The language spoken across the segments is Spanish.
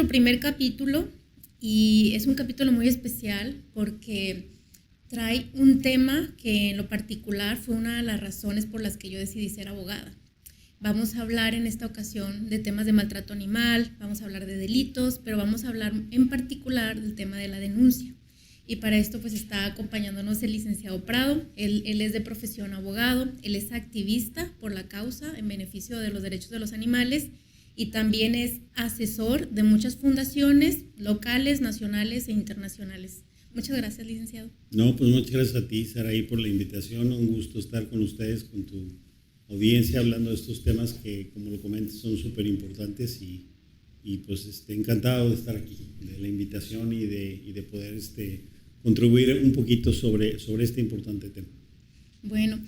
nuestro primer capítulo y es un capítulo muy especial porque trae un tema que en lo particular fue una de las razones por las que yo decidí ser abogada. Vamos a hablar en esta ocasión de temas de maltrato animal, vamos a hablar de delitos, pero vamos a hablar en particular del tema de la denuncia. Y para esto pues está acompañándonos el licenciado Prado. Él es de profesión abogado, él es activista por la causa en beneficio de los derechos de los animales y también es asesor de muchas fundaciones locales, nacionales e internacionales. Muchas gracias, licenciado. No, pues muchas gracias a ti, Saraí, por la invitación. Un gusto estar con ustedes, con tu audiencia, hablando de estos temas que, como lo comentas, son súper importantes y pues encantado de estar aquí, de la invitación y de poder contribuir un poquito sobre este importante tema. Bueno,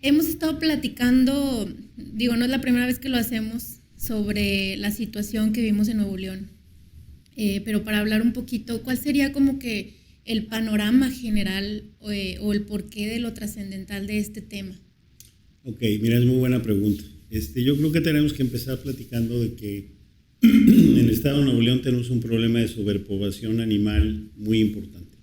hemos estado platicando, no es la primera vez que lo hacemos, sobre la situación que vivimos en Nuevo León, pero para hablar un poquito, ¿cuál sería como que el panorama general o el porqué de lo trascendental de este tema? Ok, mira, es muy buena pregunta. Yo creo que tenemos que empezar platicando de que en el estado de Nuevo León tenemos un problema de sobrepoblación animal muy importante.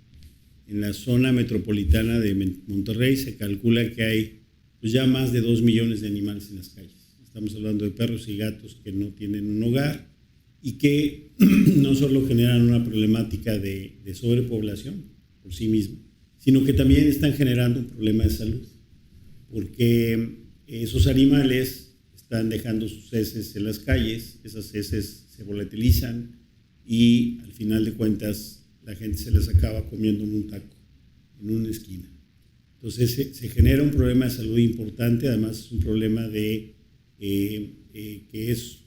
En la zona metropolitana de Monterrey se calcula que hay pues, ya más de 2 millones de animales en las calles. Estamos hablando de perros y gatos que no tienen un hogar y que no solo generan una problemática de sobrepoblación por sí mismo, sino que también están generando un problema de salud, porque esos animales están dejando sus heces en las calles, esas heces se volatilizan y al final de cuentas la gente se las acaba comiendo en un taco, en una esquina. Entonces se genera un problema de salud importante, además es un problema de que es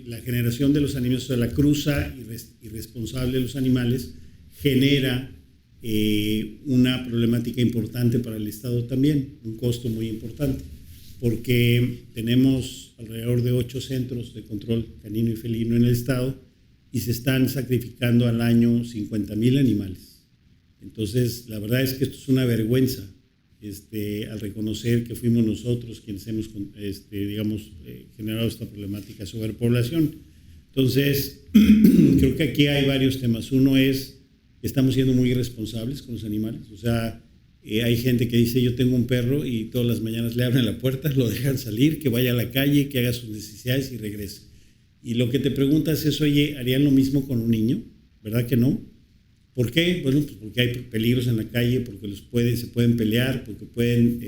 la generación de los animales, o sea, la cruza irresponsable de los animales genera una problemática importante para el Estado también, un costo muy importante, porque tenemos alrededor de 8 centros de control canino y felino en el Estado y se están sacrificando al año 50,000 animales. Entonces, la verdad es que esto es una vergüenza, al reconocer que fuimos nosotros quienes hemos, generado esta problemática de sobrepoblación. Entonces, creo que aquí hay varios temas. Uno es que estamos siendo muy irresponsables con los animales. O sea, hay gente que dice, yo tengo un perro y todas las mañanas le abren la puerta, lo dejan salir, que vaya a la calle, que haga sus necesidades y regrese. Y lo que te preguntas es, oye, ¿harían lo mismo con un niño? ¿Verdad que no? ¿Por qué? Bueno, pues porque hay peligros en la calle, porque se pueden pelear, porque pueden,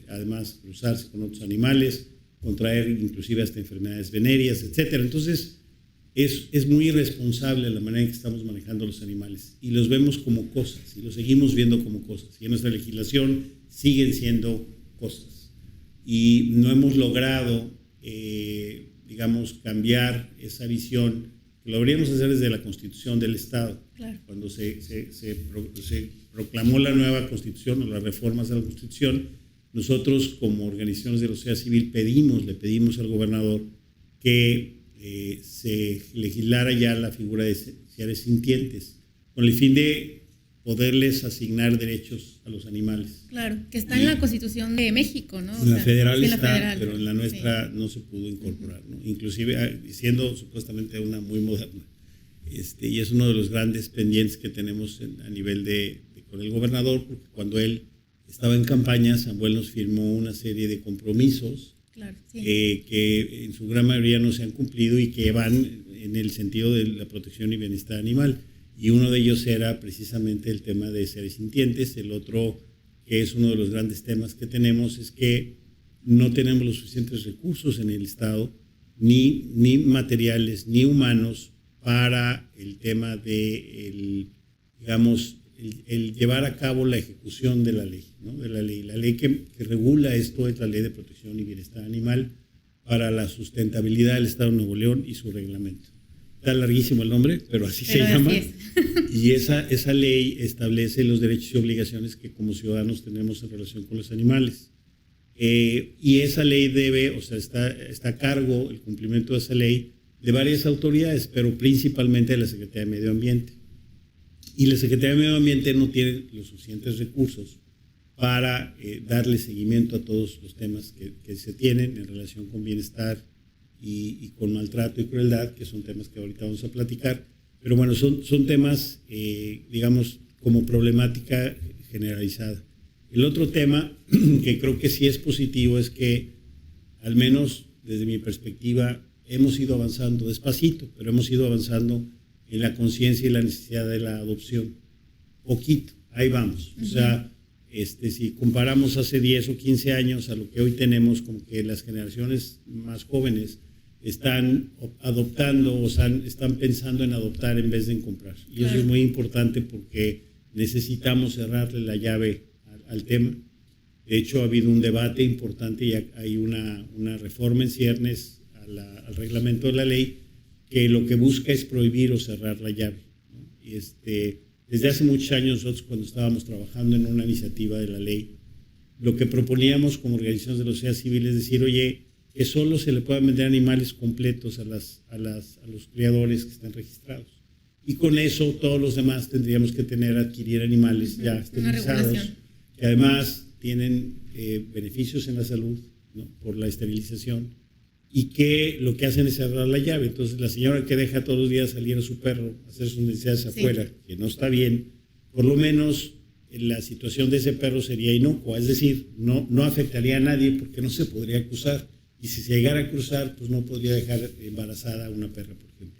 además cruzarse con otros animales, contraer inclusive hasta enfermedades venéreas, etcétera. Entonces, es muy irresponsable la manera en que estamos manejando los animales y los vemos como cosas y los seguimos viendo como cosas. Y en nuestra legislación siguen siendo cosas. Y no hemos logrado, cambiar esa visión. Lo deberíamos hacer desde la Constitución del Estado. Claro. Cuando se proclamó la nueva Constitución o las reformas a la Constitución, nosotros como organizaciones de la sociedad civil le pedimos al gobernador que se legislara ya la figura de seres sintientes, con el fin de poderles asignar derechos a los animales. Claro, que está en la Constitución de México, ¿no? En la federal está, pero en la nuestra no se pudo incorporar, ¿no? Inclusive siendo supuestamente una muy moderna. Y es uno de los grandes pendientes que tenemos a nivel con el gobernador, porque cuando él estaba en campaña, Samuel nos firmó una serie de compromisos. Claro, sí. Que en su gran mayoría no se han cumplido y que van en el sentido de la protección y bienestar animal. Y uno de ellos era precisamente el tema de seres sintientes. El otro, que es uno de los grandes temas que tenemos, es que no tenemos los suficientes recursos en el Estado, ni materiales, ni humanos, para el tema de el llevar a cabo la ejecución de la ley, ¿no? De la ley. La ley que regula esto es la Ley de Protección y Bienestar Animal para la sustentabilidad del Estado de Nuevo León y su reglamento. Está larguísimo el nombre, pero así se llama. Y esa ley establece los derechos y obligaciones que como ciudadanos tenemos en relación con los animales. Y esa ley está a cargo, el cumplimiento de esa ley, de varias autoridades, pero principalmente de la Secretaría de Medio Ambiente. Y la Secretaría de Medio Ambiente no tiene los suficientes recursos para darle seguimiento a todos los temas que se tienen en relación con bienestar y con maltrato y crueldad, que son temas que ahorita vamos a platicar. Pero bueno, son temas, digamos, como problemática generalizada. El otro tema que creo que sí es positivo es que, al menos desde mi perspectiva, hemos ido avanzando despacito, pero hemos ido avanzando en la conciencia y la necesidad de la adopción. Poquito, ahí vamos. O sea, si comparamos hace 10 o 15 años a lo que hoy tenemos, como que las generaciones más jóvenes están adoptando o están pensando en adoptar en vez de en comprar. Y claro, eso es muy importante porque necesitamos cerrarle la llave al tema. De hecho, ha habido un debate importante y hay una reforma en ciernes al reglamento de la ley que lo que busca es prohibir o cerrar la llave, ¿no? Y desde hace muchos años nosotros, cuando estábamos trabajando en una iniciativa de la ley, lo que proponíamos como organizaciones de la sociedad civil es decir, oye, que solo se le puedan vender animales completos a los criadores que están registrados. Y con eso todos los demás tendríamos que adquirir animales ya esterilizados, que además tienen beneficios en la salud, ¿no? Por la esterilización, y que lo que hacen es cerrar la llave. Entonces la señora que deja todos los días salir a su perro a hacer sus necesidades afuera, que no está bien, por lo menos la situación de ese perro sería inocua, es decir, no afectaría a nadie porque no se podría cruzar, y si se llegara a cruzar, pues no podría dejar embarazada a una perra, por ejemplo.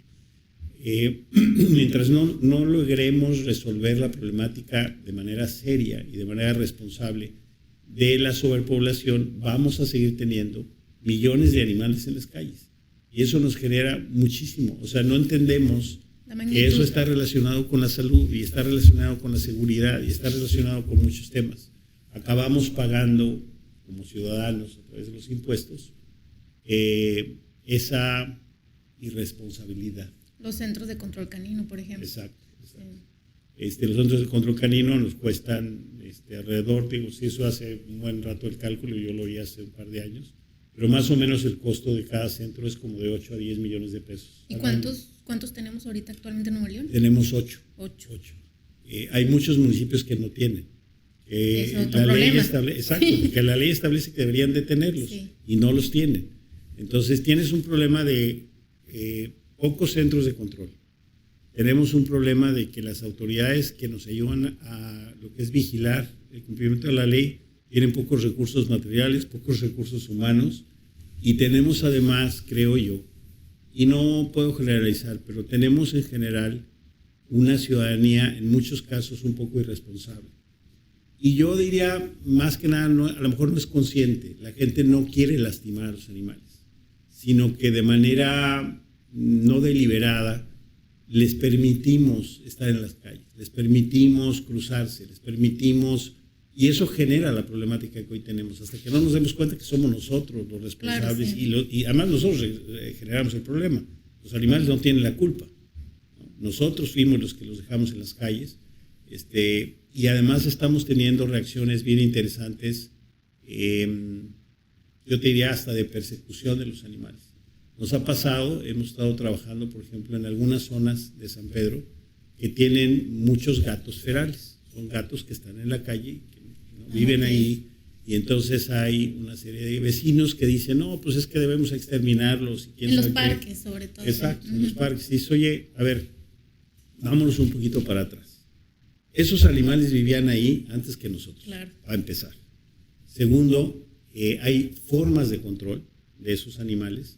Mientras no logremos resolver la problemática de manera seria y de manera responsable de la sobrepoblación, vamos a seguir teniendo millones de animales en las calles. Y eso nos genera muchísimo. O sea, no entendemos que eso está relacionado con la salud y está relacionado con la seguridad y está relacionado con muchos temas. Acabamos pagando como ciudadanos a través de los impuestos esa irresponsabilidad. Los centros de control canino, por ejemplo. Exacto. Los centros de control canino nos cuestan alrededor, digo, si eso hace un buen rato el cálculo, yo lo vi hace un par de años, pero más o menos el costo de cada centro es como de 8 a 10 millones de pesos. ¿Y cuántos tenemos ahorita actualmente en Nuevo León? Tenemos 8. Hay muchos municipios que no tienen. Es otro problema. Exacto, porque la ley establece que deberían de tenerlos y no los tienen. Entonces tienes un problema de pocos centros de control. Tenemos un problema de que las autoridades que nos ayudan a lo que es vigilar el cumplimiento de la ley tienen pocos recursos materiales, pocos recursos humanos, y tenemos además, creo yo, y no puedo generalizar, pero tenemos en general una ciudadanía en muchos casos un poco irresponsable. Y yo diría, más que nada, a lo mejor no es consciente, la gente no quiere lastimar a los animales, sino que de manera no deliberada les permitimos estar en las calles, les permitimos cruzarse, les permitimos, y eso genera la problemática que hoy tenemos, hasta que no nos demos cuenta que somos nosotros los responsables. Claro, y además nosotros generamos el problema. Los animales no tienen la culpa, ¿no? Nosotros fuimos los que los dejamos en las calles, y además estamos teniendo reacciones bien interesantes, yo te diría hasta de persecución de los animales. Nos ha pasado, hemos estado trabajando, por ejemplo, en algunas zonas de San Pedro que tienen muchos gatos ferales. Son gatos que están en la calle, que no viven ahí, y entonces hay una serie de vecinos que dicen, no, pues es que debemos exterminarlos. En los parques, sobre todo. Exacto, en los parques. Y dice, oye, a ver, vámonos un poquito para atrás. Esos animales vivían ahí antes que nosotros, claro, para empezar. Segundo, hay formas de control de esos animales.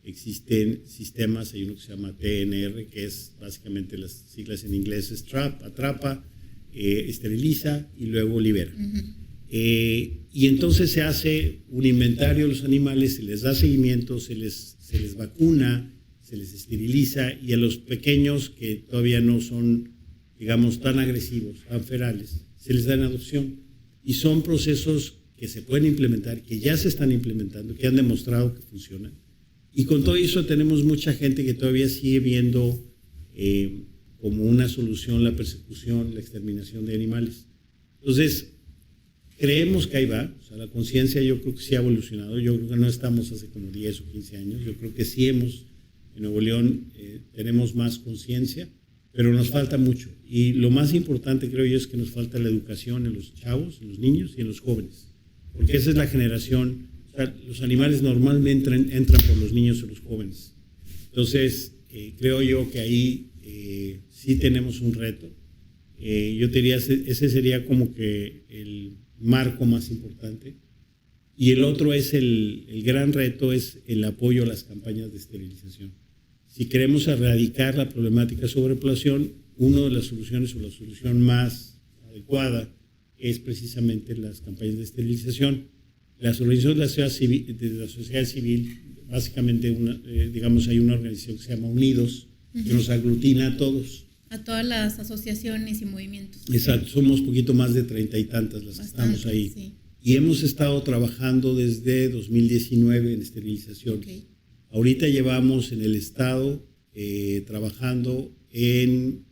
Existen sistemas, hay uno que se llama TNR, que es básicamente las siglas en inglés, es trap, atrapa, esteriliza y luego libera. Y entonces se hace un inventario de los animales, se les da seguimiento, se les vacuna, se les esteriliza, y a los pequeños que todavía no son, digamos, tan agresivos, tan ferales, se les da en adopción. Y son procesos que se pueden implementar, que ya se están implementando, que han demostrado que funcionan. Y con todo eso tenemos mucha gente que todavía sigue viendo como una solución la persecución, la exterminación de animales. Entonces, creemos que ahí va. O sea, la conciencia yo creo que sí ha evolucionado. Yo creo que no estamos hace como 10 o 15 años. Yo creo que sí en Nuevo León tenemos más conciencia, pero nos falta mucho. Y lo más importante, creo yo, es que nos falta la educación en los chavos, en los niños y en los jóvenes. Porque esa es la generación. sea, los animales normalmente entran por los niños o los jóvenes. Entonces, creo yo que ahí sí tenemos un reto. Yo te diría, ese sería como que el marco más importante. Y el otro es el gran reto, es el apoyo a las campañas de esterilización. Si queremos erradicar la problemática de sobrepoblación, una de las soluciones o la solución más adecuada es precisamente las campañas de esterilización. Las organizaciones de la sociedad civil, básicamente, digamos, hay una organización que se llama Unidos, que nos aglutina a todos. A todas las asociaciones y movimientos. Exacto, somos poquito más de 30 y tantas las que estamos ahí. Sí. Y hemos estado trabajando desde 2019 en esterilización. Okay. Ahorita llevamos en el estado trabajando en,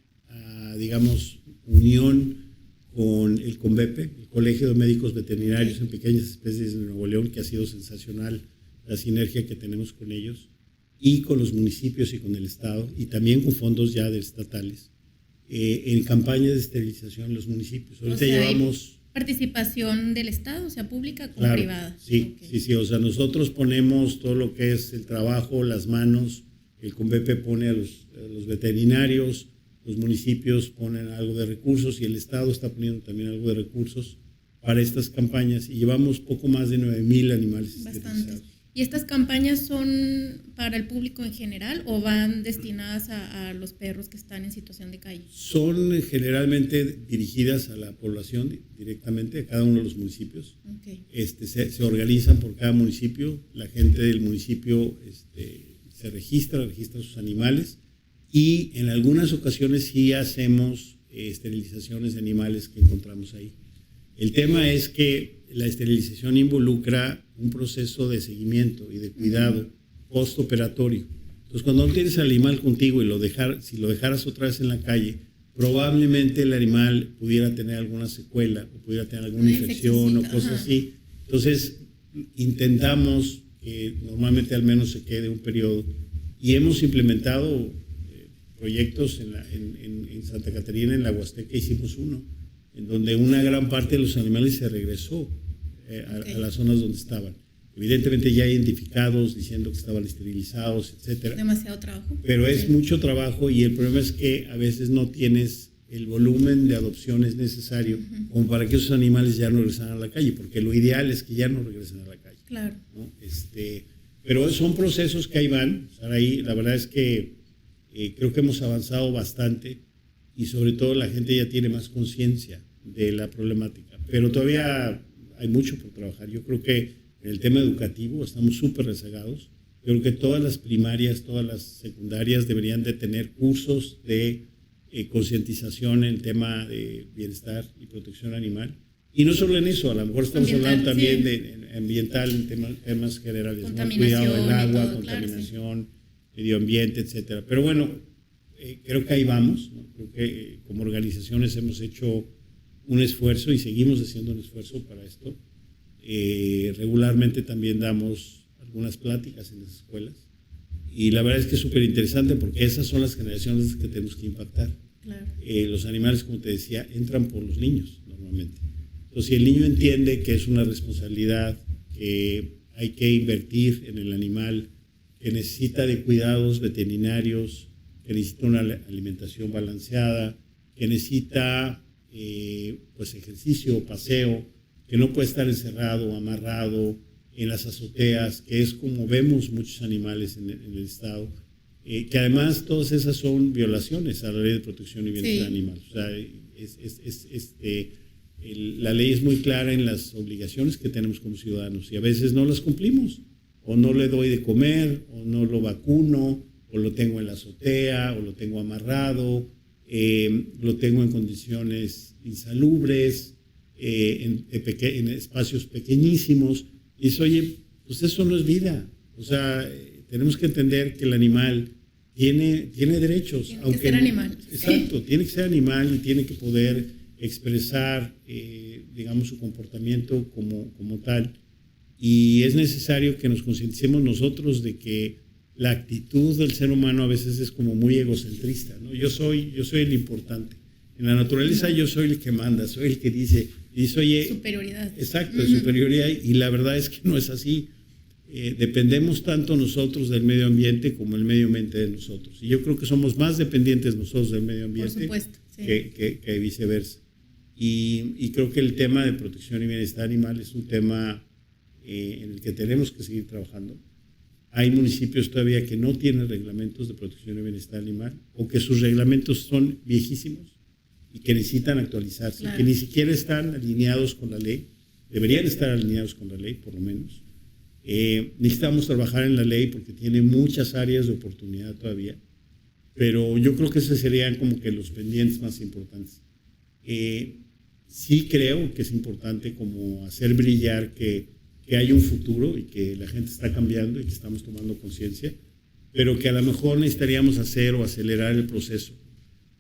digamos, unión con el CONVEPE, el Colegio de Médicos Veterinarios en Pequeñas Especies de Nuevo León, que ha sido sensacional la sinergia que tenemos con ellos, y con los municipios y con el estado, y también con fondos ya estatales, en campañas de esterilización en los municipios. Ahorita llevamos... Participación del Estado, o sea, pública como privada. Sí, okay. Sí, o sea, nosotros ponemos todo lo que es el trabajo, las manos, el CONVEPE pone a los veterinarios, los municipios ponen algo de recursos y el Estado está poniendo también algo de recursos para estas campañas, y llevamos poco más de 9,000 animales esterilizados. ¿Y estas campañas son para el público en general o van destinadas a los perros que están en situación de calle? Son generalmente dirigidas a la población directamente, a cada uno de los municipios. Okay. Se organizan por cada municipio, la gente del municipio se registra sus animales, y en algunas ocasiones sí hacemos esterilizaciones de animales que encontramos ahí. El tema es que la esterilización involucra un proceso de seguimiento y de cuidado postoperatorio. Entonces, cuando no tienes al animal contigo y si lo dejaras otra vez en la calle, probablemente el animal pudiera tener alguna secuela o pudiera tener alguna infección o cosas así. Entonces, intentamos que normalmente al menos se quede un periodo, y hemos implementado proyectos en Santa Catarina, en la Huasteca, hicimos uno, en donde una gran parte de los animales se regresó a las zonas donde estaban. Evidentemente ya identificados, diciendo que estaban esterilizados, etcétera. Demasiado trabajo. Pero es mucho trabajo, y el problema es que a veces no tienes el volumen de adopciones necesario como para que esos animales ya no regresen a la calle, porque lo ideal es que ya no regresen a la calle. Claro. ¿No? Pero son procesos que ahí van. O sea, ahí la verdad es que creo que hemos avanzado bastante, y sobre todo la gente ya tiene más conciencia de la problemática, pero todavía hay mucho por trabajar. Yo creo que en el tema educativo estamos súper rezagados. Yo creo que todas las primarias, todas las secundarias deberían de tener cursos de concientización en el tema de bienestar y protección animal. Y no solo en eso, a lo mejor estamos hablando también de ambiental, en temas generales, ¿no? Cuidado del agua, todo, contaminación, medio ambiente, etcétera. Pero bueno, creo que ahí vamos, ¿no? Creo que como organizaciones hemos hecho un esfuerzo y seguimos haciendo un esfuerzo para esto. Regularmente también damos algunas pláticas en las escuelas, y la verdad es que es súper interesante porque esas son las generaciones que tenemos que impactar. Claro. Los animales, como te decía, entran por los niños normalmente. Entonces, si el niño entiende que es una responsabilidad, que hay que invertir en el animal, que necesita de cuidados veterinarios, que necesita una alimentación balanceada, que necesita pues ejercicio, paseo, que no puede estar encerrado, amarrado en las azoteas, que es como vemos muchos animales en el estado, que además todas esas son violaciones a la ley de protección y bienestar animal. O sea, la ley es muy clara en las obligaciones que tenemos como ciudadanos, y a veces no las cumplimos, o no le doy de comer, o no lo vacuno, o lo tengo en la azotea, o lo tengo amarrado, lo tengo en condiciones insalubres, en espacios pequeñísimos. Y dice, oye, pues eso no es vida. O sea, tenemos que entender que el animal tiene derechos. Tiene que ser animal. Exacto, tiene que ser animal y tiene que poder expresar, digamos, su comportamiento como tal. Y es necesario que nos concienticemos nosotros de que la actitud del ser humano a veces es como muy egocentrista, ¿no? Yo soy el importante. En la naturaleza yo soy el que manda, soy el que dice, y dice, oye, superioridad. Exacto, de superioridad, y la verdad es que no es así. Dependemos tanto nosotros del medio ambiente como el medio ambiente de nosotros. Y yo creo que somos más dependientes nosotros del medio ambiente. Por supuesto, sí. que viceversa. Y creo que el tema de protección y bienestar animal es un tema en el que tenemos que seguir trabajando. Hay municipios todavía que no tienen reglamentos de protección y bienestar animal o que sus reglamentos son viejísimos y que necesitan actualizarse, claro, que ni siquiera están alineados con la ley. Deberían estar alineados con la ley, por lo menos. Necesitamos trabajar en la ley porque tiene muchas áreas de oportunidad todavía, pero yo creo que esos serían como que los pendientes más importantes. Sí creo que es importante como hacer brillar que hay un futuro y que la gente está cambiando y que estamos tomando conciencia, pero que a lo mejor necesitaríamos hacer o acelerar el proceso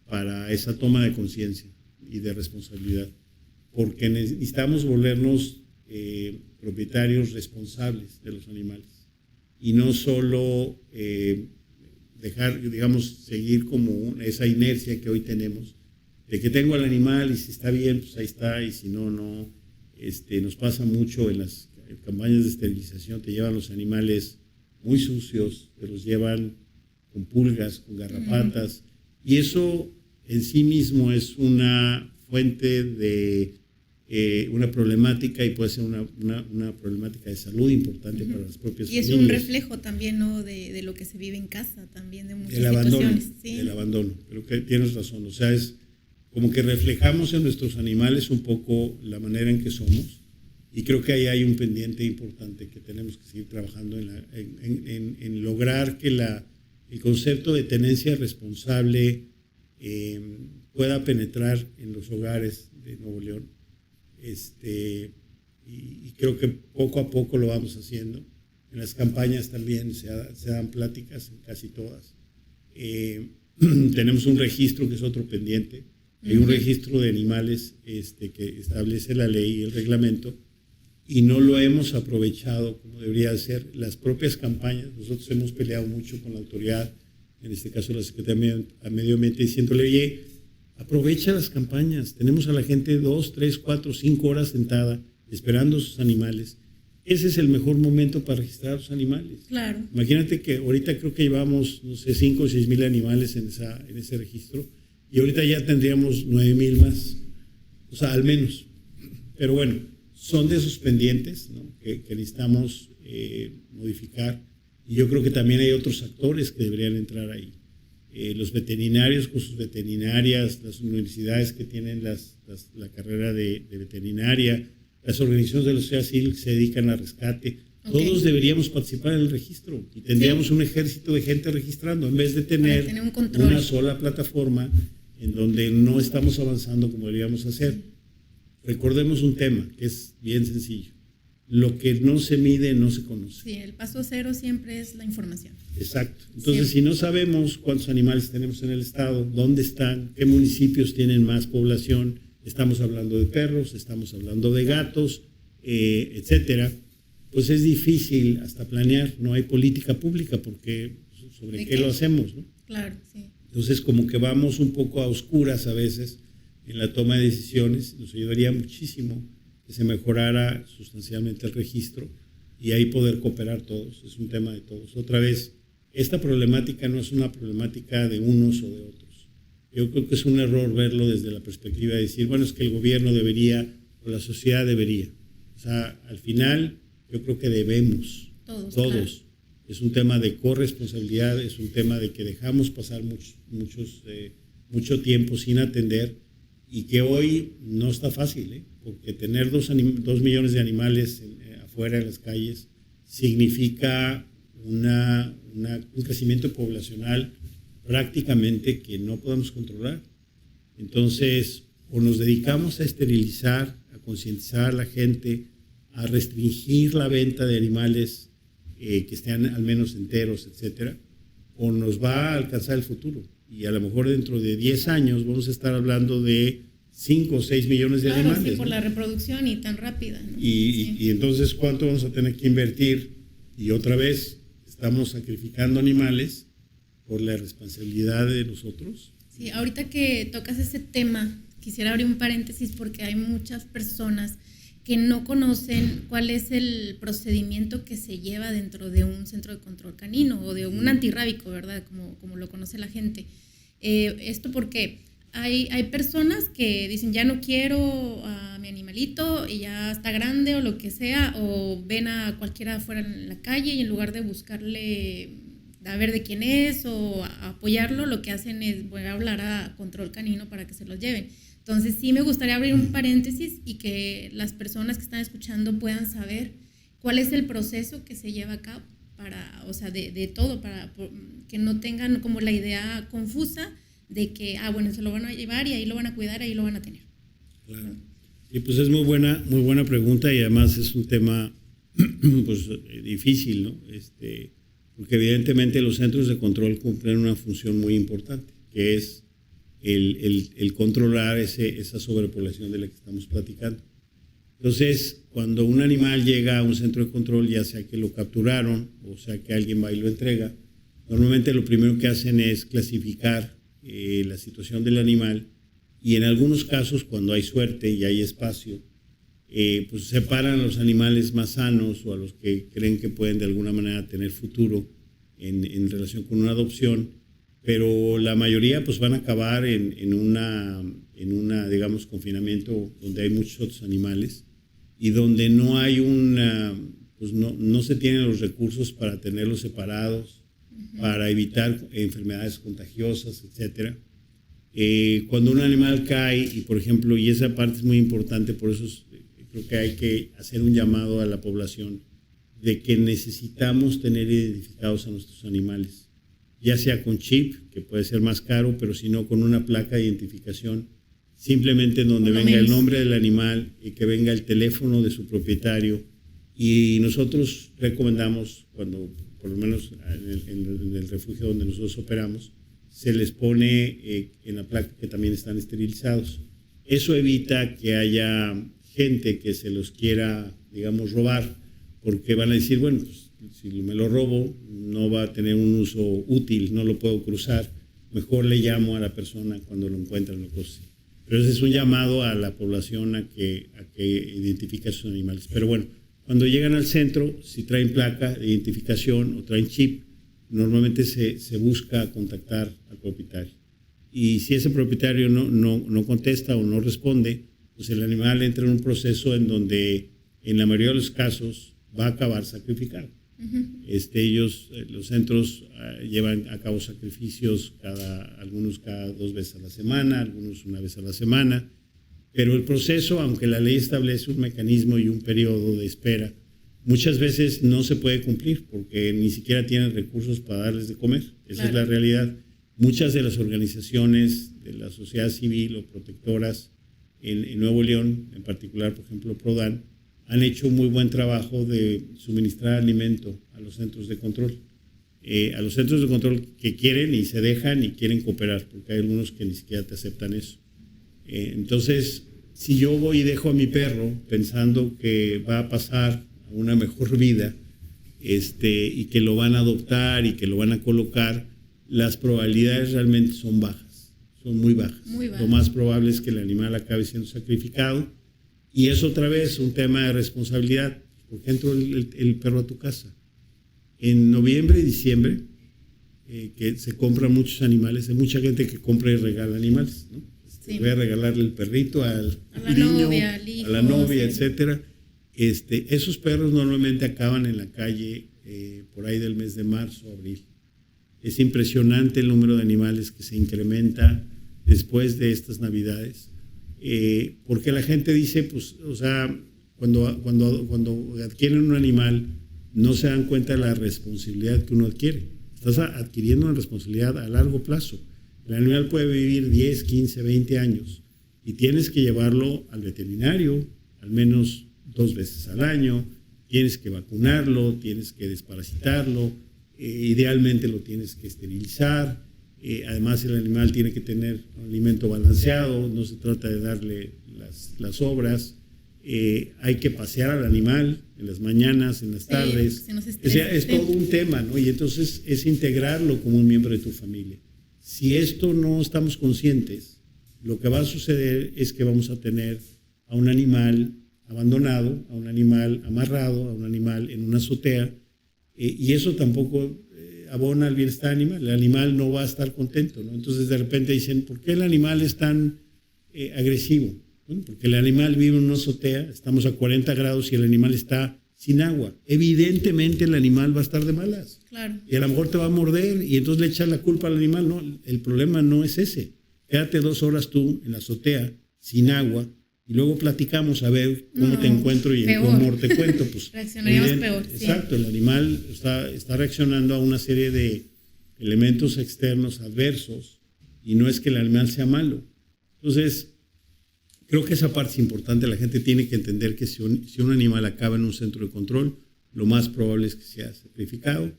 para esa toma de conciencia y de responsabilidad, porque necesitamos volvernos propietarios responsables de los animales y no solo dejar, digamos, seguir como esa inercia que hoy tenemos de que tengo al animal y si está bien, pues ahí está, y si no, no. Nos pasa mucho en las campañas de esterilización, te llevan los animales muy sucios, te los llevan con pulgas, con garrapatas, y eso en sí mismo es una fuente de una problemática y puede ser una problemática de salud importante para las propias familias. Y es un reflejo también, ¿no?, de lo que se vive en casa, también de muchas situaciones. ¿Sí? Del abandono, creo que tienes razón, o sea, es como que reflejamos en nuestros animales un poco la manera en que somos, y creo que ahí hay un pendiente importante que tenemos que seguir trabajando en lograr que el concepto de tenencia responsable pueda penetrar en los hogares de Nuevo León. Y creo que poco a poco lo vamos haciendo. En las campañas también se dan pláticas, en casi todas. Tenemos un registro que es otro pendiente. Hay un registro de animales que establece la ley y el reglamento, y no lo hemos aprovechado como debería ser. Las propias campañas, nosotros hemos peleado mucho con la autoridad, en este caso la Secretaría de Medio Ambiente, diciéndole, oye, aprovecha las campañas, tenemos a la gente 2, 3, 4, 5 horas sentada esperando sus animales. Ese es el mejor momento para registrar a los animales. Claro. Imagínate que ahorita creo que llevamos, no sé, 5 o 6 mil animales en ese registro, y ahorita ya tendríamos 9,000 más, o sea, al menos. Pero bueno, son de esos pendientes, ¿no?, que necesitamos modificar, y yo creo que también hay otros actores que deberían entrar ahí. Los veterinarios con sus veterinarias, las universidades que tienen la carrera de veterinaria, las organizaciones de la sociedad civil que se dedican al rescate, todos deberíamos participar en el registro y tendríamos un ejército de gente registrando en vez de tener una sola plataforma en donde no estamos avanzando como deberíamos hacer. Recordemos un tema que es bien sencillo. Lo que no se mide no se conoce. Sí, el paso cero siempre es la información. Exacto. Entonces, si no sabemos cuántos animales tenemos en el estado, dónde están, qué municipios tienen más población, estamos hablando de perros, estamos hablando de gatos, etcétera, pues es difícil hasta planear. No hay política pública porque sobre qué lo hacemos, ¿no? Claro, sí. Entonces, como que vamos un poco a oscuras a veces en la toma de decisiones. Nos ayudaría muchísimo que se mejorara sustancialmente el registro y ahí poder cooperar todos. Es un tema de todos. Otra vez, esta problemática no es una problemática de unos o de otros. Yo creo que es un error verlo desde la perspectiva de decir, bueno, es que el gobierno debería o la sociedad debería. O sea, al final yo creo que debemos, todos. Claro. Es un tema de corresponsabilidad, es un tema de que dejamos pasar mucho tiempo sin atender, y que hoy no está fácil, porque tener 2 millones de animales afuera en las calles significa un crecimiento poblacional prácticamente que no podemos controlar. Entonces, o nos dedicamos a esterilizar, a concientizar a la gente, a restringir la venta de animales que estén al menos enteros, etcétera, o nos va a alcanzar el futuro. Y a lo mejor dentro de 10 años vamos a estar hablando de 5 o 6 millones de animales. Sí, por la reproducción y tan rápida, ¿no? Y entonces, ¿cuánto vamos a tener que invertir? Y otra vez, estamos sacrificando animales por la responsabilidad de nosotros. Sí, ahorita que tocas ese tema, quisiera abrir un paréntesis porque hay muchas personas que no conocen cuál es el procedimiento que se lleva dentro de un centro de control canino o de un antirrábico, ¿verdad? Como lo conoce la gente. Esto porque hay personas que dicen, ya no quiero a mi animalito y ya está grande o lo que sea, o ven a cualquiera afuera en la calle y en lugar de buscarle a ver de quién es o a apoyarlo, lo que hacen es, voy a hablar a control canino para que se los lleven. Entonces sí me gustaría abrir un paréntesis y que las personas que están escuchando puedan saber cuál es el proceso que se lleva a cabo para, o sea, de todo, que no tengan como la idea confusa de que, bueno, se lo van a llevar y ahí lo van a cuidar, ahí lo van a tener. Claro. Y pues es muy buena pregunta y además es un tema pues difícil, ¿no? Porque evidentemente los centros de control cumplen una función muy importante, que es el controlar esa sobrepoblación de la que estamos platicando. Entonces, cuando un animal llega a un centro de control, ya sea que lo capturaron o sea que alguien va y lo entrega, normalmente lo primero que hacen es clasificar la situación del animal y en algunos casos, cuando hay suerte y hay espacio, pues separan a los animales más sanos o a los que creen que pueden de alguna manera tener futuro en relación con una adopción, pero la mayoría pues van a acabar en una digamos, confinamiento donde hay muchos otros animales y donde no hay pues no se tienen los recursos para tenerlos separados, para evitar enfermedades contagiosas, etcétera. Cuando un animal cae, y por ejemplo, y esa parte es muy importante, por eso creo que hay que hacer un llamado a la población de que necesitamos tener identificados a nuestros animales, ya sea con chip, que puede ser más caro, pero si no con una placa de identificación, simplemente en donde venga el nombre del animal y que venga el teléfono de su propietario. Y nosotros recomendamos, cuando por lo menos en el refugio donde nosotros operamos, se les pone en la placa que también están esterilizados. Eso evita que haya gente que se los quiera, digamos, robar, porque van a decir, bueno, pues, si me lo robo no va a tener un uso útil, no lo puedo cruzar, mejor le llamo a la persona cuando lo encuentran o cosas así. Pero ese es un llamado a la población a que identifique a sus animales. Pero bueno, cuando llegan al centro, si traen placa de identificación o traen chip, normalmente se busca contactar al propietario. Y si ese propietario no contesta o no responde, pues el animal entra en un proceso en donde en la mayoría de los casos va a acabar sacrificado. Los centros llevan a cabo sacrificios algunos cada 2 veces a la semana, algunos una vez a la semana, pero el proceso, aunque la ley establece un mecanismo y un periodo de espera, muchas veces no se puede cumplir porque ni siquiera tienen recursos para darles de comer. Esa es la realidad. Muchas de las organizaciones de la sociedad civil o protectoras en Nuevo León, en particular, por ejemplo, Prodan, han hecho un muy buen trabajo de suministrar alimento a los centros de control. A los centros de control que quieren y se dejan y quieren cooperar, porque hay algunos que ni siquiera te aceptan eso. Entonces, si yo voy y dejo a mi perro pensando que va a pasar a una mejor vida y que lo van a adoptar y que lo van a colocar, las probabilidades realmente son bajas, son muy bajas. Muy bajas. Lo más probable es que el animal acabe siendo sacrificado. Y es otra vez un tema de responsabilidad. ¿Por qué entró el perro a tu casa? En noviembre y diciembre, que se compran muchos animales, hay mucha gente que compra y regala animales, ¿no? Sí. Voy a regalarle el perrito al la niño, novia, al hijo, a la novia, sí. etcétera. Esos perros normalmente acaban en la calle por ahí del mes de marzo, abril. Es impresionante el número de animales que se incrementa después de estas Navidades. Porque la gente dice, pues, o sea, cuando adquieren un animal, no se dan cuenta de la responsabilidad que uno adquiere. Estás adquiriendo una responsabilidad a largo plazo. El animal puede vivir 10, 15, 20 años y tienes que llevarlo al veterinario al menos 2 veces al año, tienes que vacunarlo, tienes que desparasitarlo, idealmente lo tienes que esterilizar. Además, el animal tiene que tener un alimento balanceado, no se trata de darle las sobras. Hay que pasear al animal en las mañanas, en las tardes. Se nos O sea, es todo un tema, ¿no? Y entonces es integrarlo como un miembro de tu familia. Si esto no estamos conscientes, lo que va a suceder es que vamos a tener a un animal abandonado, a un animal amarrado, a un animal en una azotea, y eso tampoco abona al bienestar animal. El animal no va a estar contento, ¿no? Entonces de repente dicen, ¿por qué el animal es tan agresivo? Bueno, porque el animal vive en una azotea, estamos a 40 grados y el animal está sin agua. Evidentemente el animal va a estar de malas. Claro. Y a lo mejor te va a morder y entonces le echas la culpa al animal. No, el problema no es ese. Quédate 2 horas tú en la azotea, sin agua, y luego platicamos a ver cómo te encuentro y en cómo te cuento. Pues, reaccionaríamos peor. Exacto, sí. El animal está reaccionando a una serie de elementos externos adversos y no es que el animal sea malo. Entonces, creo que esa parte es importante. La gente tiene que entender que si un animal acaba en un centro de control, lo más probable es que sea sacrificado.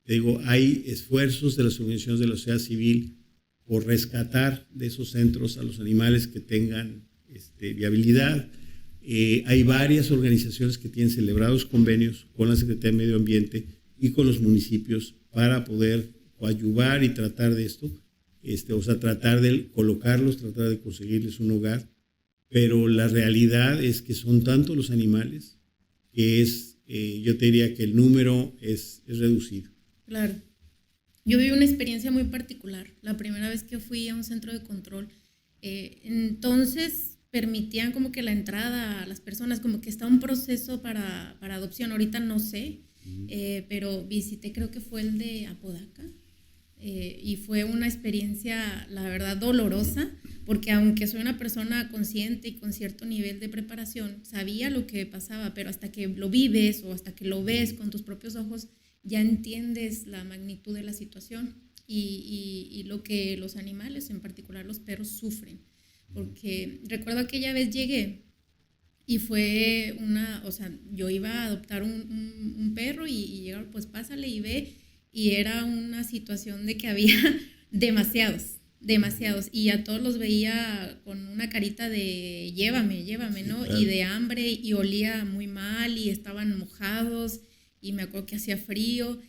Te digo, hay esfuerzos de las organizaciones de la sociedad civil por rescatar de esos centros a los animales que tengan viabilidad. Hay varias organizaciones que tienen celebrados convenios con la Secretaría de Medio Ambiente y con los municipios para poder coadyuvar y tratar de esto, o sea, tratar de colocarlos, tratar de conseguirles un hogar. Pero la realidad es que son tantos los animales que yo te diría que el número es reducido. Claro. Yo viví una experiencia muy particular. La primera vez que fui a un centro de control, entonces permitían como que la entrada a las personas, como que está un proceso para adopción. Ahorita no sé, pero visité, creo que fue el de Apodaca. Y fue una experiencia, la verdad, dolorosa, porque aunque soy una persona consciente y con cierto nivel de preparación, sabía lo que pasaba, pero hasta que lo vives o hasta que lo ves con tus propios ojos, ya entiendes la magnitud de la situación y lo que los animales, en particular los perros, sufren. Porque recuerdo aquella vez llegué y fue o sea, yo iba a adoptar un perro y llegaron, pues pásale y ve. Y era una situación de que había demasiados, y a todos los veía con una carita de llévame, ¿no? Claro. Y de hambre, y olía muy mal, y estaban mojados, y me acuerdo que hacía frío.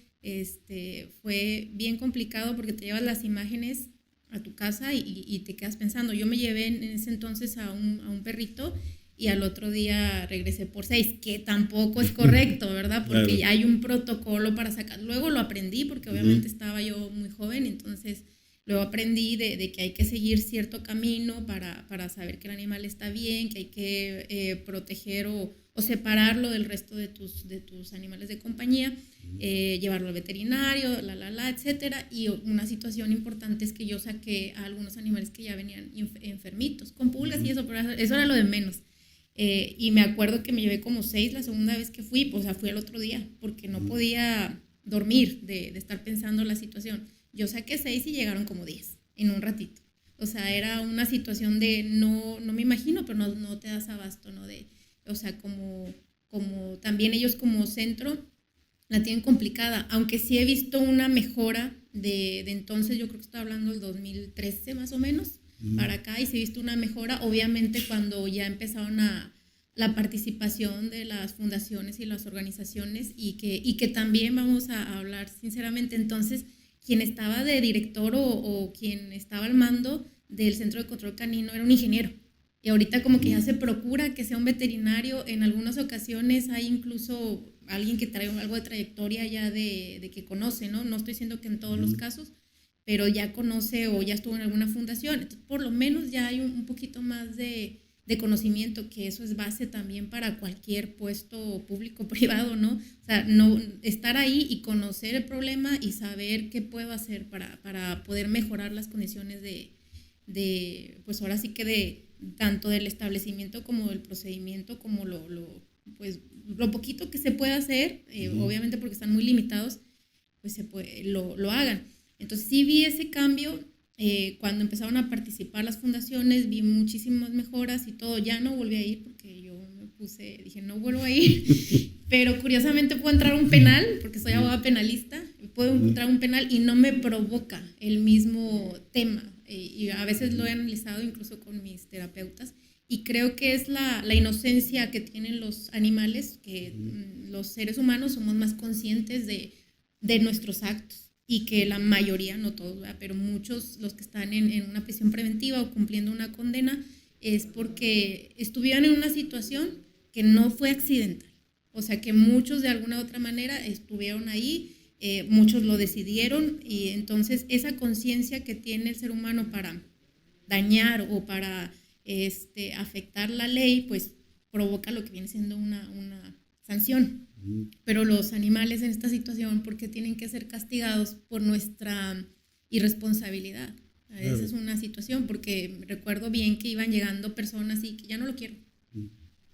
Fue bien complicado porque te llevas las imágenes a tu casa y te quedas pensando. Yo me llevé en ese entonces a un perrito, y al otro día regresé por 6, que tampoco es correcto, ¿verdad? Porque claro, ya hay un protocolo para sacar. Luego lo aprendí porque obviamente estaba yo muy joven, entonces luego aprendí de que hay que seguir cierto camino para saber que el animal está bien, que hay que proteger o separarlo del resto de tus animales de compañía, llevarlo al veterinario, etcétera. Y una situación importante es que yo saqué a algunos animales que ya venían enfermitos, con pulgas y eso, pero eso era lo de menos. Y me acuerdo que me llevé como 6 la segunda vez que fui, o sea, fui al otro día, porque no podía dormir de estar pensando la situación. Yo saqué 6 y llegaron como 10 en un ratito. O sea, era una situación de no me imagino, pero no te das abasto, ¿no? O sea, como también ellos como centro la tienen complicada, aunque sí he visto una mejora de entonces, yo creo que estoy hablando del 2013 más o menos, para acá, y se ha visto una mejora, obviamente cuando ya empezaron la participación de las fundaciones y las organizaciones, y que también vamos a hablar sinceramente. Entonces, quien estaba de director o quien estaba al mando del Centro de Control Canino era un ingeniero, y ahorita como que ya se procura que sea un veterinario. En algunas ocasiones hay incluso alguien que trae algo de trayectoria ya de que conoce, ¿no? No estoy diciendo que en todos los casos, pero ya conoce o ya estuvo en alguna fundación. Entonces, por lo menos ya hay un poquito más de conocimiento, que eso es base también para cualquier puesto público o privado, ¿no? O sea, no estar ahí y conocer el problema y saber qué puedo hacer para poder mejorar las condiciones pues ahora sí que de tanto del establecimiento como del procedimiento, como pues lo poquito que se puede hacer, obviamente porque están muy limitados, pues lo hagan. Entonces sí vi ese cambio cuando empezaron a participar las fundaciones, vi muchísimas mejoras y todo. Ya no volví a ir porque yo dije no vuelvo a ir, pero curiosamente puedo entrar a un penal, porque soy abogada penalista, puedo entrar a un penal y no me provoca el mismo tema, y a veces lo he analizado incluso con mis terapeutas, y creo que es la inocencia que tienen los animales, que los seres humanos somos más conscientes de nuestros actos. y que la mayoría, no todos, ¿verdad?, pero muchos, los que están en una prisión preventiva o cumpliendo una condena, es porque estuvieron en una situación que no fue accidental. O sea, que muchos de alguna u otra manera estuvieron ahí, muchos lo decidieron, y entonces esa conciencia que tiene el ser humano para dañar o para afectar la ley, pues provoca lo que viene siendo una sanción. Pero los animales en esta situación, ¿por qué tienen que ser castigados por nuestra irresponsabilidad? Claro. Esa es una situación, porque recuerdo bien que iban llegando personas y que ya no lo quiero.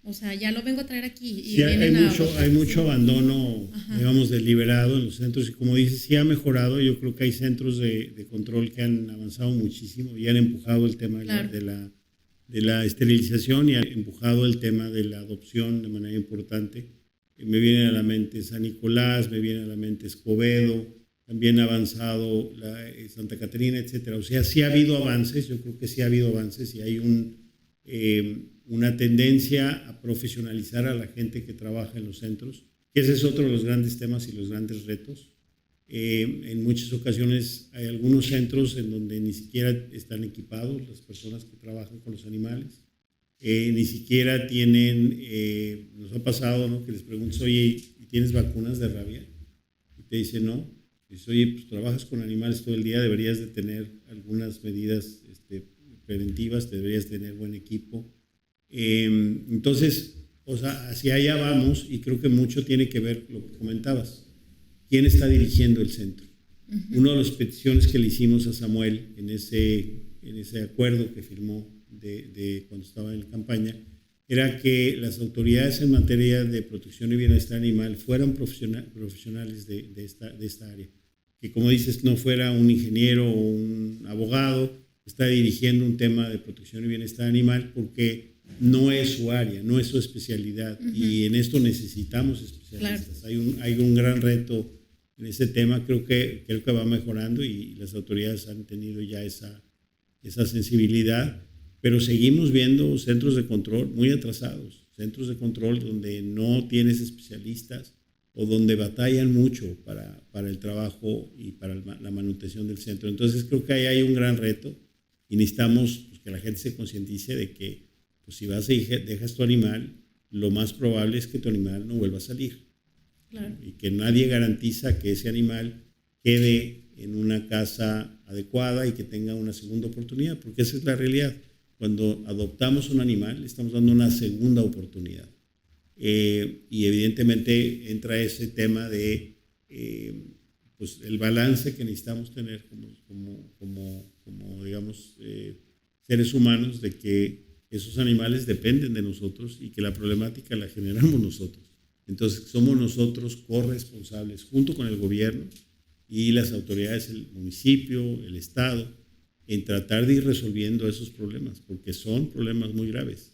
O sea, ya lo vengo a traer aquí. Y sí, hay mucho abandono, digamos, deliberado en los centros, y como dices, sí ha mejorado. Yo creo que hay centros de control que han avanzado muchísimo y han empujado el tema claro. de la esterilización, y han empujado el tema de la adopción de manera importante. Me viene a la mente San Nicolás, me viene a la mente Escobedo, también ha avanzado Santa Catarina, etcétera. O sea, sí ha habido avances, yo creo que sí ha habido avances, y hay una tendencia a profesionalizar a la gente que trabaja en los centros, que ese es otro de los grandes temas y los grandes retos. En muchas ocasiones hay algunos centros en donde ni siquiera están equipados las personas que trabajan con los animales. Ni siquiera tienen, nos ha pasado, ¿no?, que les preguntas, oye, ¿tienes vacunas de rabia? Y te dicen, no. Y dices, oye, pues trabajas con animales todo el día, deberías de tener algunas medidas preventivas, deberías tener buen equipo. Entonces, o sea, hacia allá vamos, y creo que mucho tiene que ver lo que comentabas. ¿Quién está dirigiendo el centro? Una de las peticiones que le hicimos a Samuel en ese acuerdo que firmó de cuando estaba en campaña, era que las autoridades en materia de protección y bienestar animal fueran profesionales de esta área. Que, como dices, no fuera un ingeniero o un abogado que está dirigiendo un tema de protección y bienestar animal, porque no es su área, no es su especialidad. Y en esto necesitamos especialistas. Claro. Hay un gran reto en ese tema. Creo que va mejorando, y las autoridades han tenido ya esa sensibilidad. Pero seguimos viendo centros de control muy atrasados, centros de control donde no tienes especialistas o donde batallan mucho para el trabajo y para la manutención del centro. Entonces creo que ahí hay un gran reto, y necesitamos pues, que la gente se concientice de que pues, si vas y dejas tu animal, lo más probable es que tu animal no vuelva a salir. Claro. Y que nadie garantiza que ese animal quede en una casa adecuada y que tenga una segunda oportunidad, porque esa es la realidad. Cuando adoptamos un animal, estamos dando una segunda oportunidad. Y evidentemente entra ese tema de pues el balance que necesitamos tener como digamos, seres humanos, de que esos animales dependen de nosotros y que la problemática la generamos nosotros. Entonces, somos nosotros corresponsables, junto con el gobierno y las autoridades, el municipio, el estado, en tratar de ir resolviendo esos problemas, porque son problemas muy graves.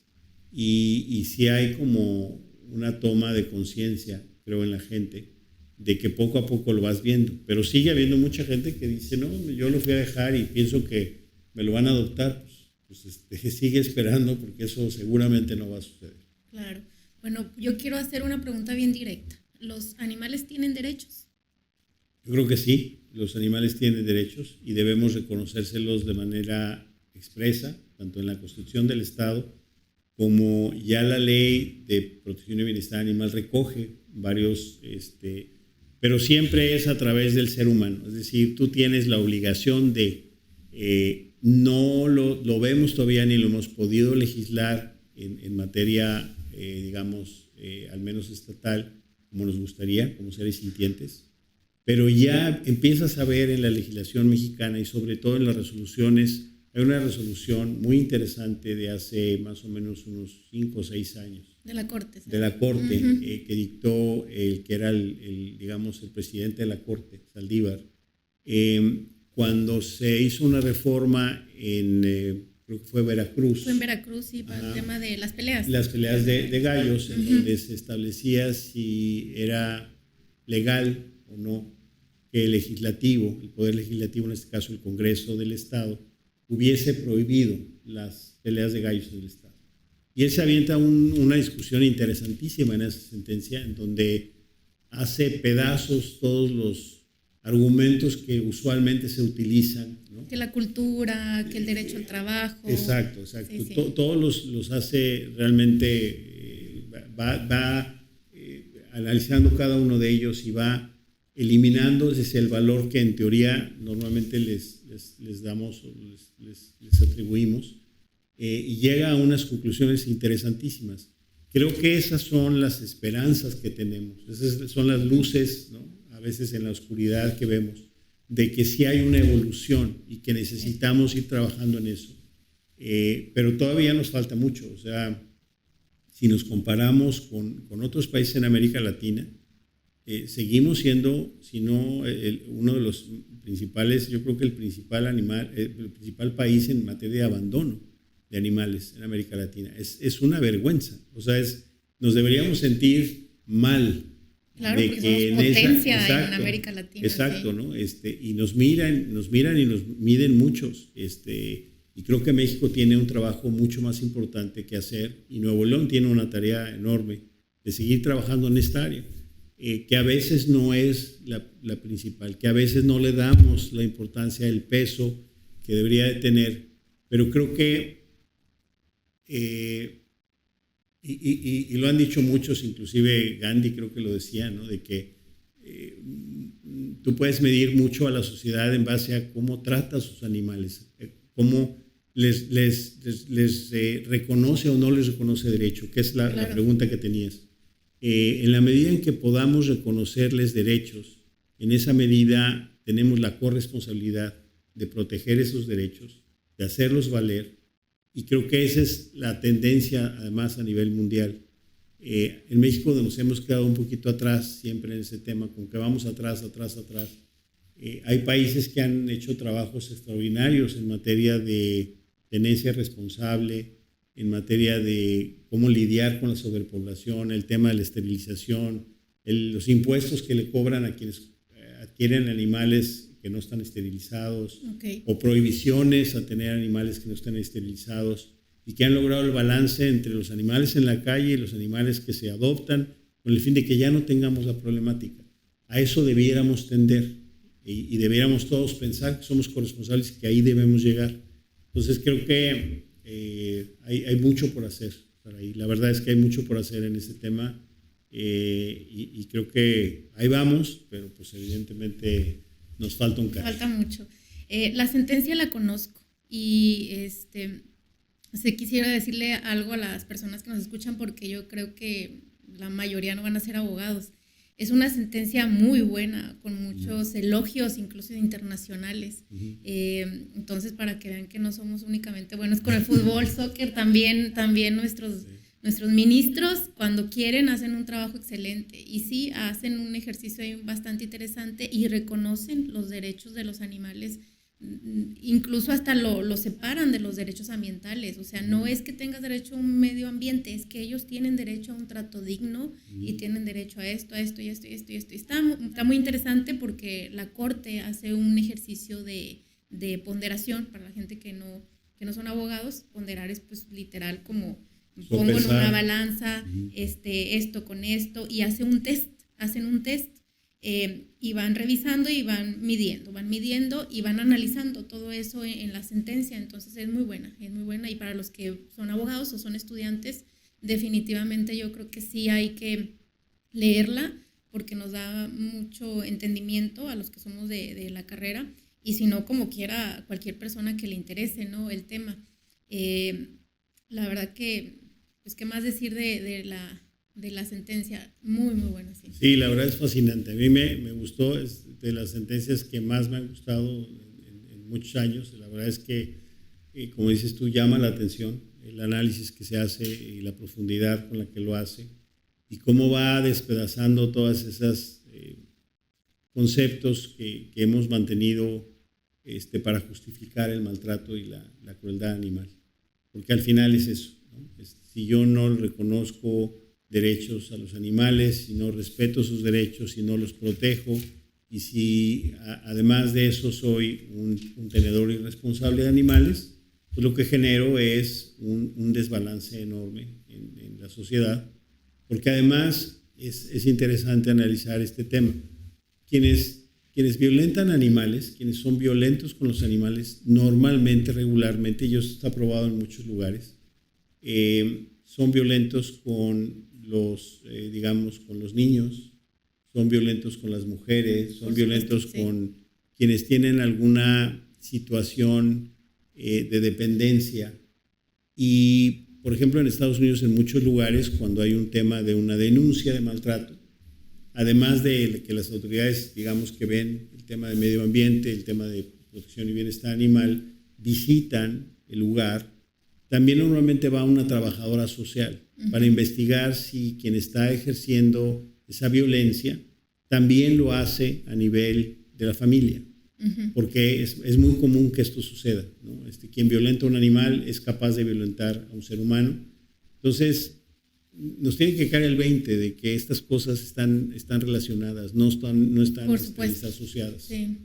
Y sí hay como una toma de conciencia, creo, en la gente, de que poco a poco lo vas viendo. Pero sigue habiendo mucha gente que dice, no, yo lo fui a dejar y pienso que me lo van a adoptar. Pues sigue esperando, porque eso seguramente no va a suceder. Claro. Bueno, yo quiero hacer una pregunta bien directa. ¿Los animales tienen derechos? Yo creo que sí. Los animales tienen derechos y debemos reconocérselos de manera expresa, tanto en la Constitución del Estado como ya la Ley de Protección y Bienestar Animal recoge varios, pero siempre es a través del ser humano. Es decir, tú tienes la obligación de, no lo vemos todavía ni lo hemos podido legislar en materia, digamos, al menos estatal, como nos gustaría, como seres sintientes. Pero ya empiezas a ver en la legislación mexicana, y sobre todo en las resoluciones. Hay una resolución muy interesante de hace más o menos unos 5 o 6 años. De la Corte. ¿Sí? De la Corte, que dictó el que era digamos, el presidente de la Corte, Saldívar, cuando se hizo una reforma creo que fue Veracruz. Fue en Veracruz, sí, para el tema de las peleas. Las peleas de gallos, en donde se establecía si era legal o no que el Poder Legislativo, en este caso el Congreso del Estado, hubiese prohibido las peleas de gallos en el Estado. Y él se avienta una discusión interesantísima en esa sentencia, en donde hace pedazos todos los argumentos que usualmente se utilizan, ¿no? Que la cultura, que el derecho al trabajo. Exacto. Sí, sí. Todos los hace realmente, va analizando cada uno de ellos y va eliminando ese el valor que en teoría normalmente les damos o les atribuimos, y llega a unas conclusiones interesantísimas. Creo que esas son las esperanzas que tenemos, esas son las luces, ¿no? A veces en la oscuridad que vemos, de que sí hay una evolución y que necesitamos ir trabajando en eso. Pero todavía nos falta mucho. O sea, si nos comparamos con otros países en América Latina, seguimos siendo, si no uno de los principales, yo creo que el principal país en materia de abandono de animales en América Latina. Es una vergüenza. O sea, nos deberíamos sentir mal. Claro, porque somos potencia en América Latina. Exacto, sí. ¿no? Y nos miran y nos miden muchos. Y creo que México tiene un trabajo mucho más importante que hacer, y Nuevo León tiene una tarea enorme de seguir trabajando en esta área, que a veces no es la principal, que a veces no le damos la importancia, el peso que debería de tener, pero creo que, y lo han dicho muchos, inclusive Gandhi creo que lo decía, ¿no? De que tú puedes medir mucho a la sociedad en base a cómo trata a sus animales, cómo les reconoce o no les reconoce derecho, que es la pregunta que tenías. En la medida en que podamos reconocerles derechos, en esa medida tenemos la corresponsabilidad de proteger esos derechos, de hacerlos valer, y creo que esa es la tendencia además a nivel mundial. En México nos hemos quedado un poquito atrás siempre en ese tema, como que vamos atrás. Hay países que han hecho trabajos extraordinarios en materia de tenencia responsable, en materia de cómo lidiar con la sobrepoblación, el tema de la esterilización, los impuestos que le cobran a quienes adquieren animales que no están esterilizados, o prohibiciones a tener animales que no están esterilizados, y que han logrado el balance entre los animales en la calle y los animales que se adoptan, con el fin de que ya no tengamos la problemática. A eso debiéramos tender, y debiéramos todos pensar que somos corresponsables y que ahí debemos llegar. Entonces creo que hay mucho por hacer. La verdad es que hay mucho por hacer en este tema, y creo que ahí vamos, pero pues evidentemente nos falta un cacho. Falta mucho. La sentencia la conozco, y quisiera decirle algo a las personas que nos escuchan, porque yo creo que la mayoría no van a ser abogados. Es una sentencia muy buena, con muchos elogios, incluso internacionales. Entonces, para que vean que no somos únicamente buenos con el fútbol, soccer, también nuestros ministros, cuando quieren, hacen un trabajo excelente. Y sí, hacen un ejercicio ahí bastante interesante y reconocen los derechos de los animales. Incluso hasta lo separan de los derechos ambientales. O sea, no es que tengas derecho a un medio ambiente, es que ellos tienen derecho a un trato digno, y tienen derecho a esto. Está muy interesante, porque la Corte hace un ejercicio de ponderación para la gente que no son abogados. Ponderar es pues literal como pongo en una balanza esto con esto, y hacen un test, y van revisando y van midiendo y van analizando todo eso en la sentencia. Entonces es muy buena, y para los que son abogados o son estudiantes, definitivamente yo creo que sí hay que leerla, porque nos da mucho entendimiento a los que somos de la carrera, y si no, como quiera, cualquier persona que le interese, ¿no?, el tema. La verdad que, pues, ¿qué más decir de la sentencia? Muy, muy buena, sí. Sí, la verdad es fascinante. A mí me gustó, es de las sentencias que más me han gustado en muchos años. La verdad es que, como dices tú, llama la atención el análisis que se hace y la profundidad con la que lo hace, y cómo va despedazando todas esas conceptos que hemos mantenido para justificar el maltrato y la crueldad animal. Porque al final es eso, ¿no? Si yo no reconozco derechos a los animales, si no respeto sus derechos, si no los protejo, y si además de eso soy un tenedor irresponsable de animales, pues lo que genero es un desbalance enorme en la sociedad, porque además es interesante analizar este tema. Quienes quienes violentan animales, quienes son violentos con los animales, normalmente, regularmente, y eso está probado en muchos lugares, son violentos con digamos, con los niños, son violentos con las mujeres, son violentos con quienes tienen alguna situación de dependencia. Y, por ejemplo, en Estados Unidos, en muchos lugares, cuando hay un tema de una denuncia de maltrato, además de que las autoridades, digamos, que ven el tema de medio ambiente, el tema de protección y bienestar animal, visitan el lugar, también normalmente va una trabajadora social para investigar si quien está ejerciendo esa violencia también lo hace a nivel de la familia, porque es muy común que esto suceda, ¿no? Quien violenta a un animal es capaz de violentar a un ser humano. Entonces, nos tiene que caer el 20 de que estas cosas están relacionadas, no están asociadas. Sí.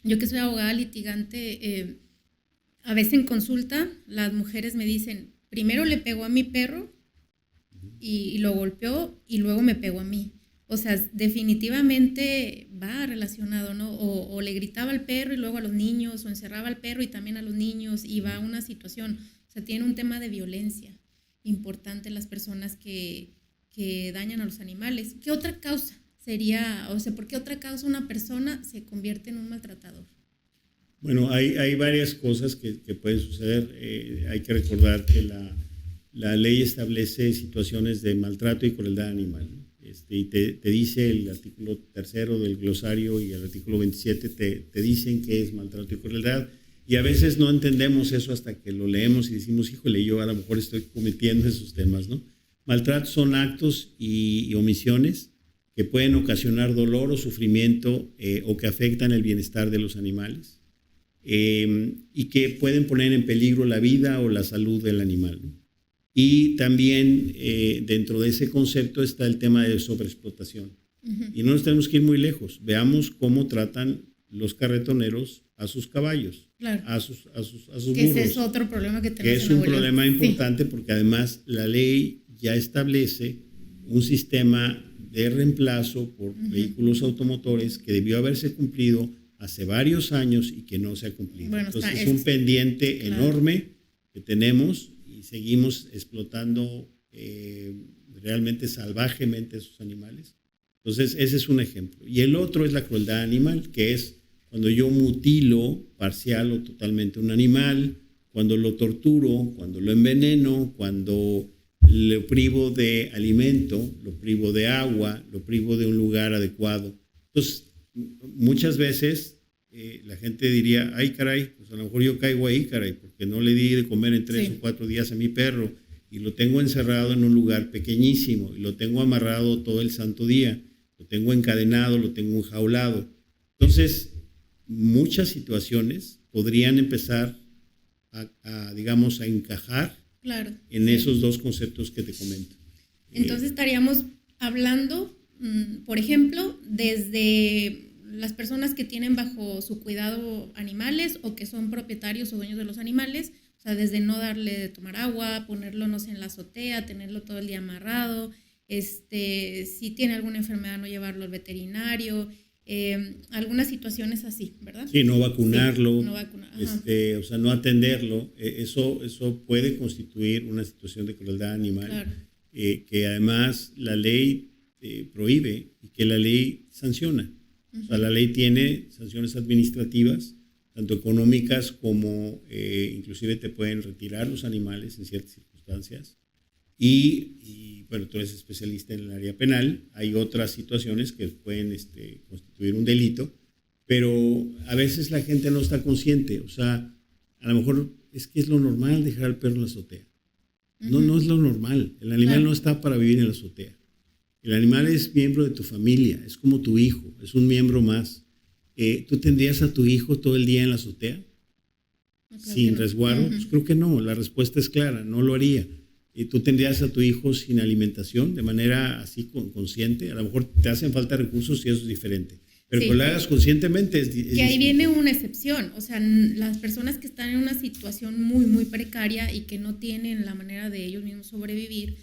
Yo que soy abogada litigante, a veces en consulta las mujeres me dicen, primero le pegó a mi perro y lo golpeó y luego me pegó a mí. O sea, definitivamente va relacionado, ¿no? O le gritaba al perro y luego a los niños, o encerraba al perro y también a los niños, y va a una situación. O sea, tiene un tema de violencia importante en las personas que dañan a los animales. ¿Qué otra causa sería, o sea, por qué otra causa una persona se convierte en un maltratador? Bueno, hay varias cosas que pueden suceder. Hay que recordar que la ley establece situaciones de maltrato y crueldad animal, ¿no? Y te dice el artículo 3 del glosario y el artículo 27 te dicen qué es maltrato y crueldad, y a veces no entendemos eso hasta que lo leemos y decimos, híjole, yo a lo mejor estoy cometiendo esos temas, ¿no? Maltrato son actos y omisiones que pueden ocasionar dolor o sufrimiento o que afectan el bienestar de los animales y que pueden poner en peligro la vida o la salud del animal, ¿no? Y también dentro de ese concepto está el tema de sobreexplotación. Y no nos tenemos que ir muy lejos. Veamos cómo tratan los carretoneros a sus caballos, claro, a sus burros. Que ese es otro problema que tenemos. Que es un problema importante, sí, porque además la ley ya establece un sistema de reemplazo por vehículos automotores que debió haberse cumplido hace varios años y que no se ha cumplido. Bueno, entonces es un pendiente enorme que tenemos y seguimos explotando realmente salvajemente a esos animales. Entonces ese es un ejemplo. Y el otro es la crueldad animal, que es cuando yo mutilo parcial o totalmente un animal, cuando lo torturo, cuando lo enveneno, cuando lo privo de alimento, lo privo de agua, lo privo de un lugar adecuado. Entonces, muchas veces la gente diría, ay caray, pues a lo mejor yo caigo ahí, caray, porque no le di de comer en 3 o 4 días a mi perro y lo tengo encerrado en un lugar pequeñísimo y lo tengo amarrado todo el santo día, lo tengo encadenado, lo tengo enjaulado. Entonces, muchas situaciones podrían empezar digamos, a encajar en esos dos conceptos que te comento. Entonces estaríamos hablando, por ejemplo, desde las personas que tienen bajo su cuidado animales o que son propietarios o dueños de los animales, o sea, desde no darle de tomar agua, ponerlo, no sé, en la azotea, tenerlo todo el día amarrado, si tiene alguna enfermedad, no llevarlo al veterinario, algunas situaciones así, ¿verdad? Sí, no vacunarlo, sí, no o sea, no atenderlo, eso puede constituir una situación de crueldad animal, claro, que además la ley prohíbe y que la ley sanciona. O sea, la ley tiene sanciones administrativas, tanto económicas como inclusive te pueden retirar los animales en ciertas circunstancias. Y bueno, tú eres especialista en el área penal. Hay otras situaciones que pueden constituir un delito, pero a veces la gente no está consciente. O sea, a lo mejor es que es lo normal dejar al perro en la azotea. No es lo normal. El animal no está para vivir en la azotea. El animal es miembro de tu familia, es como tu hijo, es un miembro más. ¿Tú tendrías a tu hijo todo el día en la azotea? ¿Sin resguardo? Pues creo que no, la respuesta es clara, no lo haría. ¿Tú tendrías a tu hijo sin alimentación de manera así consciente? A lo mejor te hacen falta recursos y eso es diferente. Pero que lo hagas conscientemente es que ahí viene una excepción. O sea, las personas que están en una situación muy, muy precaria y que no tienen la manera de ellos mismos sobrevivir,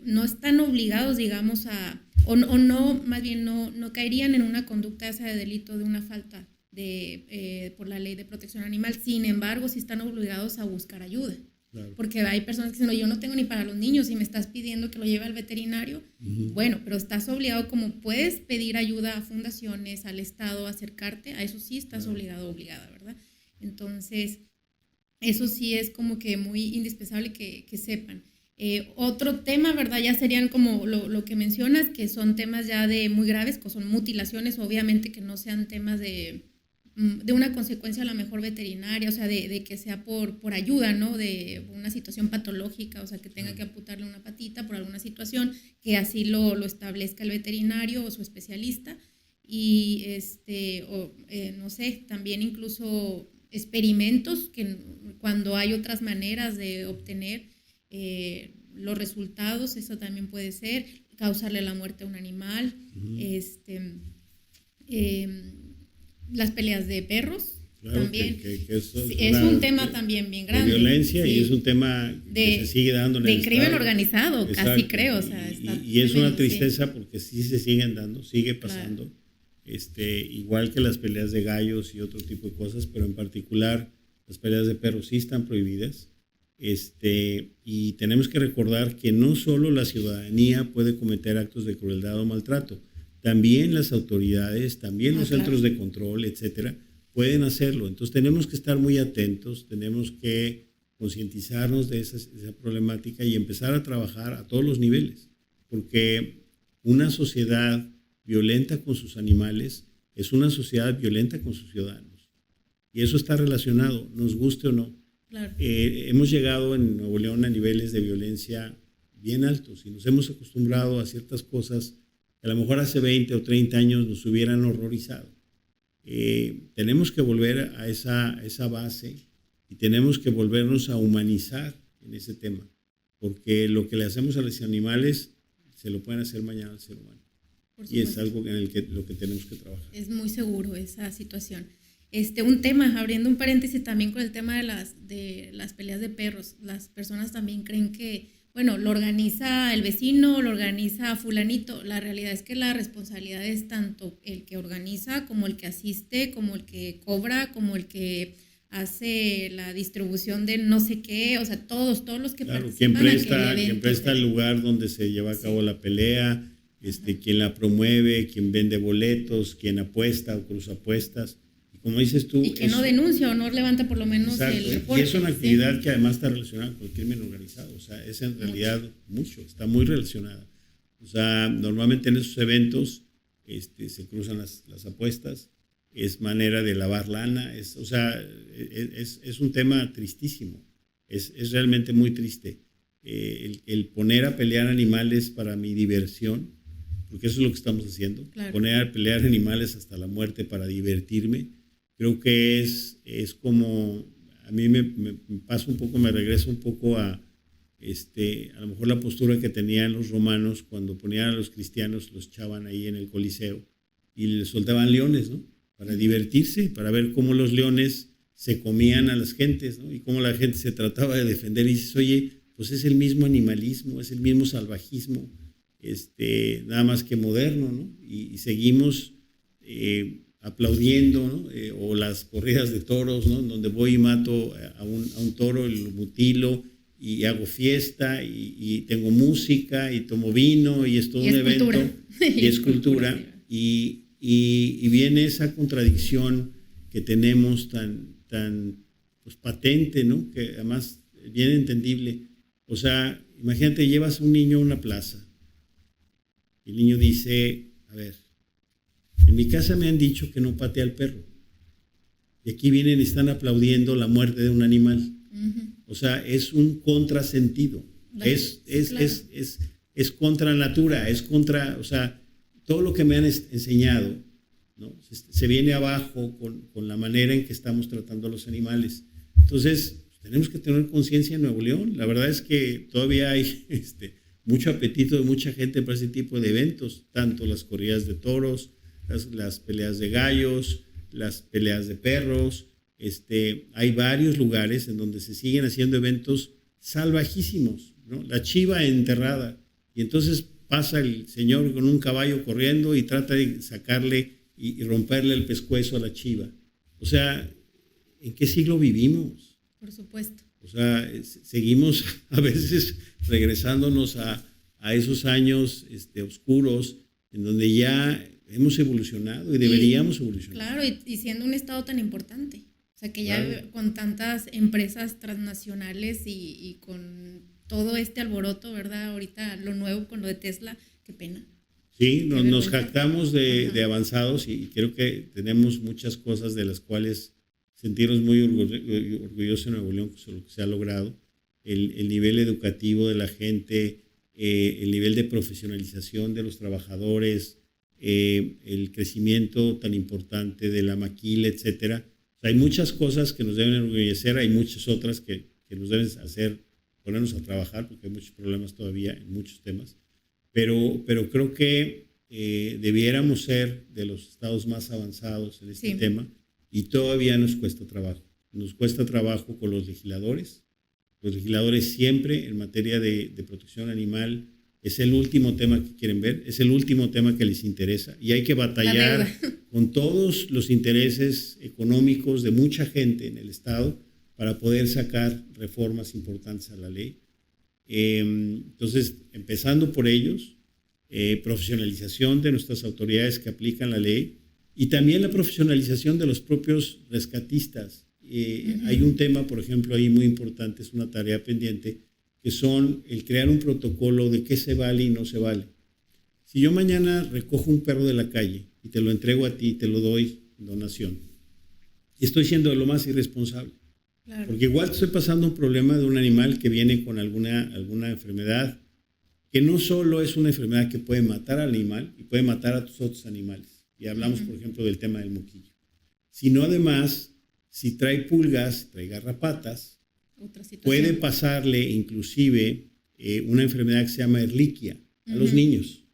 no están obligados, digamos, a o no, más bien no caerían en una conducta esa de delito de una falta por la ley de protección animal. Sin embargo, sí están obligados a buscar ayuda. Claro. Porque hay personas que dicen, no, yo no tengo ni para los niños y me estás pidiendo que lo lleve al veterinario. Bueno, pero estás obligado, como puedes pedir ayuda a fundaciones, al Estado, acercarte, a eso sí estás obligado o obligada, ¿verdad? Entonces, eso sí es como que muy indispensable que sepan. Otro tema, ¿verdad? Ya serían como lo que mencionas, que son temas ya de muy graves, que son mutilaciones, obviamente que no sean temas de una consecuencia a lo mejor veterinaria, o sea, de que sea por ayuda, ¿no? De una situación patológica, o sea, que tenga que amputarle una patita por alguna situación, que así lo establezca el veterinario o su especialista. Y, no sé, también incluso experimentos que cuando hay otras maneras de obtener los resultados, eso también puede ser, causarle la muerte a un animal, las peleas de perros, claro, también que eso es un tema también bien grande. De violencia, sí. Y es un tema que se sigue dando en de el crimen Estado. organizado, Exacto. Así creo. O sea, y es una tristeza, sí. Porque sí se siguen dando, sigue pasando. Claro. Igual que las peleas de gallos y otro tipo de cosas, pero en particular las peleas de perros sí están prohibidas. Y tenemos que recordar que no solo la ciudadanía puede cometer actos de crueldad o maltrato, también las autoridades, también los centros de control, etcétera, pueden hacerlo. Entonces tenemos que estar muy atentos, tenemos que concientizarnos de esa problemática y empezar a trabajar a todos los niveles, porque una sociedad violenta con sus animales es una sociedad violenta con sus ciudadanos. Y eso está relacionado, nos guste o no. Claro. Hemos llegado en Nuevo León a niveles de violencia bien altos y nos hemos acostumbrado a ciertas cosas que a lo mejor hace 20 o 30 años nos hubieran horrorizado. Tenemos que volver a esa base y tenemos que volvernos a humanizar en ese tema, porque lo que le hacemos a los animales se lo pueden hacer mañana al ser humano. Y es algo en lo que tenemos que trabajar. Es muy seguro esa situación. Un tema, abriendo un paréntesis también con el tema de las peleas de perros. Las personas también creen que, bueno, lo organiza el vecino, lo organiza fulanito. La realidad es que la responsabilidad es tanto el que organiza como el que asiste, como el que cobra, como el que hace la distribución de no sé qué, o sea, todos los que participan. Quien presta el lugar donde se lleva a cabo la pelea, quien la promueve, quien vende boletos, quien apuesta o cruza apuestas. Como dices tú... Y que no denuncia o no levanta por lo menos el reporte. Y es una actividad que además está relacionada con el crimen organizado. O sea, es en realidad está muy relacionada. O sea, normalmente en esos eventos se cruzan las apuestas, es manera de lavar lana, es un tema tristísimo. Es realmente muy triste. El poner a pelear animales para mi diversión, porque eso es lo que estamos haciendo, claro. Poner a pelear animales hasta la muerte para divertirme, creo que es como, a mí me pasa un poco, me regresa un poco a lo mejor la postura que tenían los romanos cuando ponían a los cristianos, los echaban ahí en el Coliseo y les soltaban leones, ¿no? Para divertirse, para ver cómo los leones se comían a las gentes, ¿no? Y cómo la gente se trataba de defender. Y dices, oye, pues es el mismo animalismo, es el mismo salvajismo, nada más que moderno, ¿no? Y seguimos aplaudiendo, ¿no? O las corridas de toros, ¿no? Donde voy y mato a un toro, lo mutilo y hago fiesta y tengo música y tomo vino y es todo un evento y es cultura y viene esa contradicción que tenemos tan pues, patente, ¿no? Que además bien entendible. O sea, imagínate, llevas a un niño a una plaza y el niño dice, a ver, en mi casa me han dicho que no patee al perro. Y aquí vienen y están aplaudiendo la muerte de un animal. Uh-huh. O sea, es un contrasentido. Es contra natura, es contra, o sea, todo lo que me han enseñado, ¿no? Se viene abajo con la manera en que estamos tratando a los animales. Entonces, tenemos que tener conciencia en Nuevo León. La verdad es que todavía hay mucho apetito de mucha gente para ese tipo de eventos, tanto las corridas de toros, las peleas de gallos, las peleas de perros. Hay varios lugares en donde se siguen haciendo eventos salvajísimos, ¿no? La chiva enterrada. Y entonces pasa el señor con un caballo corriendo y trata de sacarle y romperle el pescuezo a la chiva. O sea, ¿en qué siglo vivimos? Por supuesto. O sea, seguimos a veces regresándonos a esos años oscuros en donde ya hemos evolucionado y deberíamos evolucionar. Claro, y siendo un estado tan importante. O sea, que ya Claro. con tantas empresas transnacionales y con todo este alboroto, ¿verdad? Ahorita lo nuevo con lo de Tesla, qué pena. Sí, nos vergüenza. jactamos de avanzados y creo que tenemos muchas cosas de las cuales sentirnos muy orgullosos en Nuevo León con lo que se ha logrado. El nivel educativo de la gente, el nivel de profesionalización de los trabajadores, el crecimiento tan importante de la maquila, etcétera. O sea, hay muchas cosas que nos deben enorgullecer, hay muchas otras que nos deben hacer ponernos a trabajar porque hay muchos problemas todavía en muchos temas. Pero creo que debiéramos ser de los estados más avanzados en este tema y todavía nos cuesta trabajo. Nos cuesta trabajo con los legisladores. Los legisladores siempre en materia de protección animal es el último tema que quieren ver, es el último tema que les interesa y hay que batallar con todos los intereses económicos de mucha gente en el estado para poder sacar reformas importantes a la ley. Entonces, empezando por ellos, profesionalización de nuestras autoridades que aplican la ley y también la profesionalización de los propios rescatistas. Hay un tema, por ejemplo, ahí muy importante, es una tarea pendiente, que son el crear un protocolo de qué se vale y no se vale. Si yo mañana recojo un perro de la calle y te lo entrego a ti, te lo doy en donación, estoy siendo de lo más irresponsable. Claro. Porque igual estoy pasando un problema de un animal que viene con alguna enfermedad, que no solo es una enfermedad que puede matar al animal y puede matar a tus otros animales. Y hablamos, por ejemplo, del tema del moquillo. Sino además, si trae pulgas, trae garrapatas, puede pasarle inclusive una enfermedad que se llama Ehrlichia a los niños.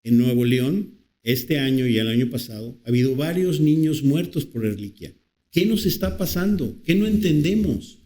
En Nuevo León, este año y el año pasado, ha habido varios niños muertos por Ehrlichia. ¿Qué nos está pasando? ¿Qué no entendemos?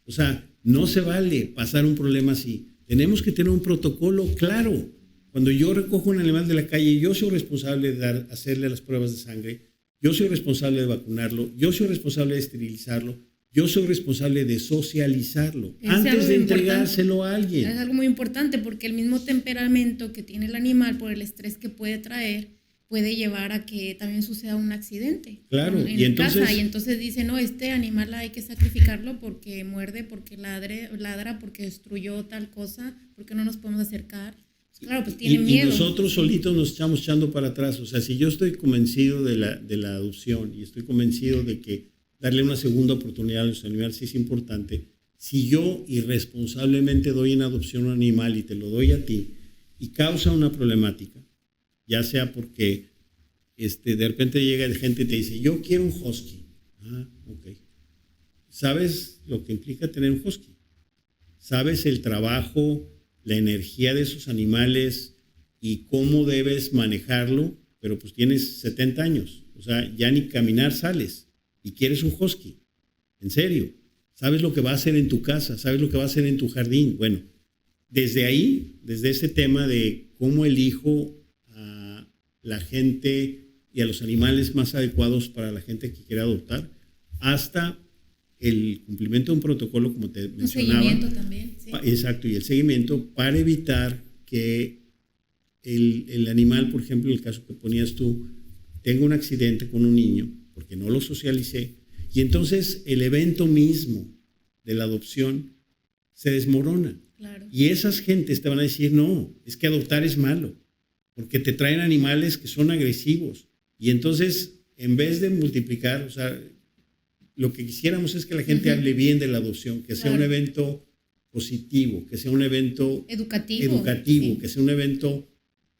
O sea, no se vale pasar un problema así. Tenemos que tener un protocolo claro. Cuando yo recojo un animal de la calle, yo soy responsable de hacerle las pruebas de sangre, yo soy responsable de vacunarlo, yo soy responsable de esterilizarlo, yo soy responsable de socializarlo antes de entregárselo a alguien. Es algo muy importante porque el mismo temperamento que tiene el animal por el estrés que puede traer puede llevar a que también suceda un accidente. Claro, y entonces dice, no, este animal hay que sacrificarlo porque muerde, porque ladra, porque destruyó tal cosa, porque no nos podemos acercar. Claro, pues tiene miedo. Y nosotros solitos nos estamos echando para atrás. O sea, si yo estoy convencido de la adopción y estoy convencido de que darle una segunda oportunidad a los animales sí es importante, si yo irresponsablemente doy en adopción un animal y te lo doy a ti y causa una problemática, ya sea porque de repente llega gente y te dice, yo quiero un husky. Ah, ok. ¿Sabes lo que implica tener un husky? ¿Sabes el trabajo, la energía de esos animales y cómo debes manejarlo? Pero pues tienes 70 años, o sea, ya ni caminar sales y quieres un husky. En serio. ¿Sabes lo que va a hacer en tu casa? ¿Sabes lo que va a hacer en tu jardín? Bueno, desde ahí, desde ese tema de cómo elijo a la gente y a los animales más adecuados para la gente que quiere adoptar, hasta el cumplimiento de un protocolo, como te mencionaba. El seguimiento también. Sí. Exacto, y el seguimiento para evitar que el animal, por ejemplo, en el caso que ponías tú, tenga un accidente con un niño, porque no lo socialicé, y entonces el evento mismo de la adopción se desmorona. Claro. Y esas gentes te van a decir, no, es que adoptar es malo, porque te traen animales que son agresivos. Y entonces, en vez de multiplicar, o sea, lo que quisiéramos es que la gente hable bien de la adopción, que sea un evento positivo, que sea un evento educativo, sí. Que sea un evento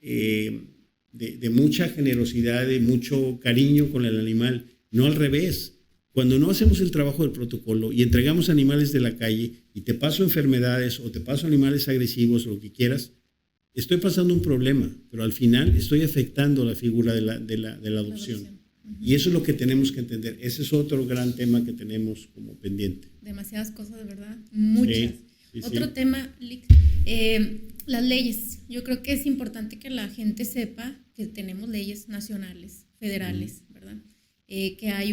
de mucha generosidad, de mucho cariño con el animal, no al revés. Cuando no hacemos el trabajo del protocolo y entregamos animales de la calle y te paso enfermedades o te paso animales agresivos o lo que quieras, estoy pasando un problema, pero al final estoy afectando la figura de la adopción. Y eso es lo que tenemos que entender. Ese es otro gran tema que tenemos como pendiente. Demasiadas cosas, ¿verdad? Muchas. Sí, Otro tema, Lick, Las leyes. Yo creo que es importante que la gente sepa que tenemos leyes nacionales, federales, ¿verdad? Que hay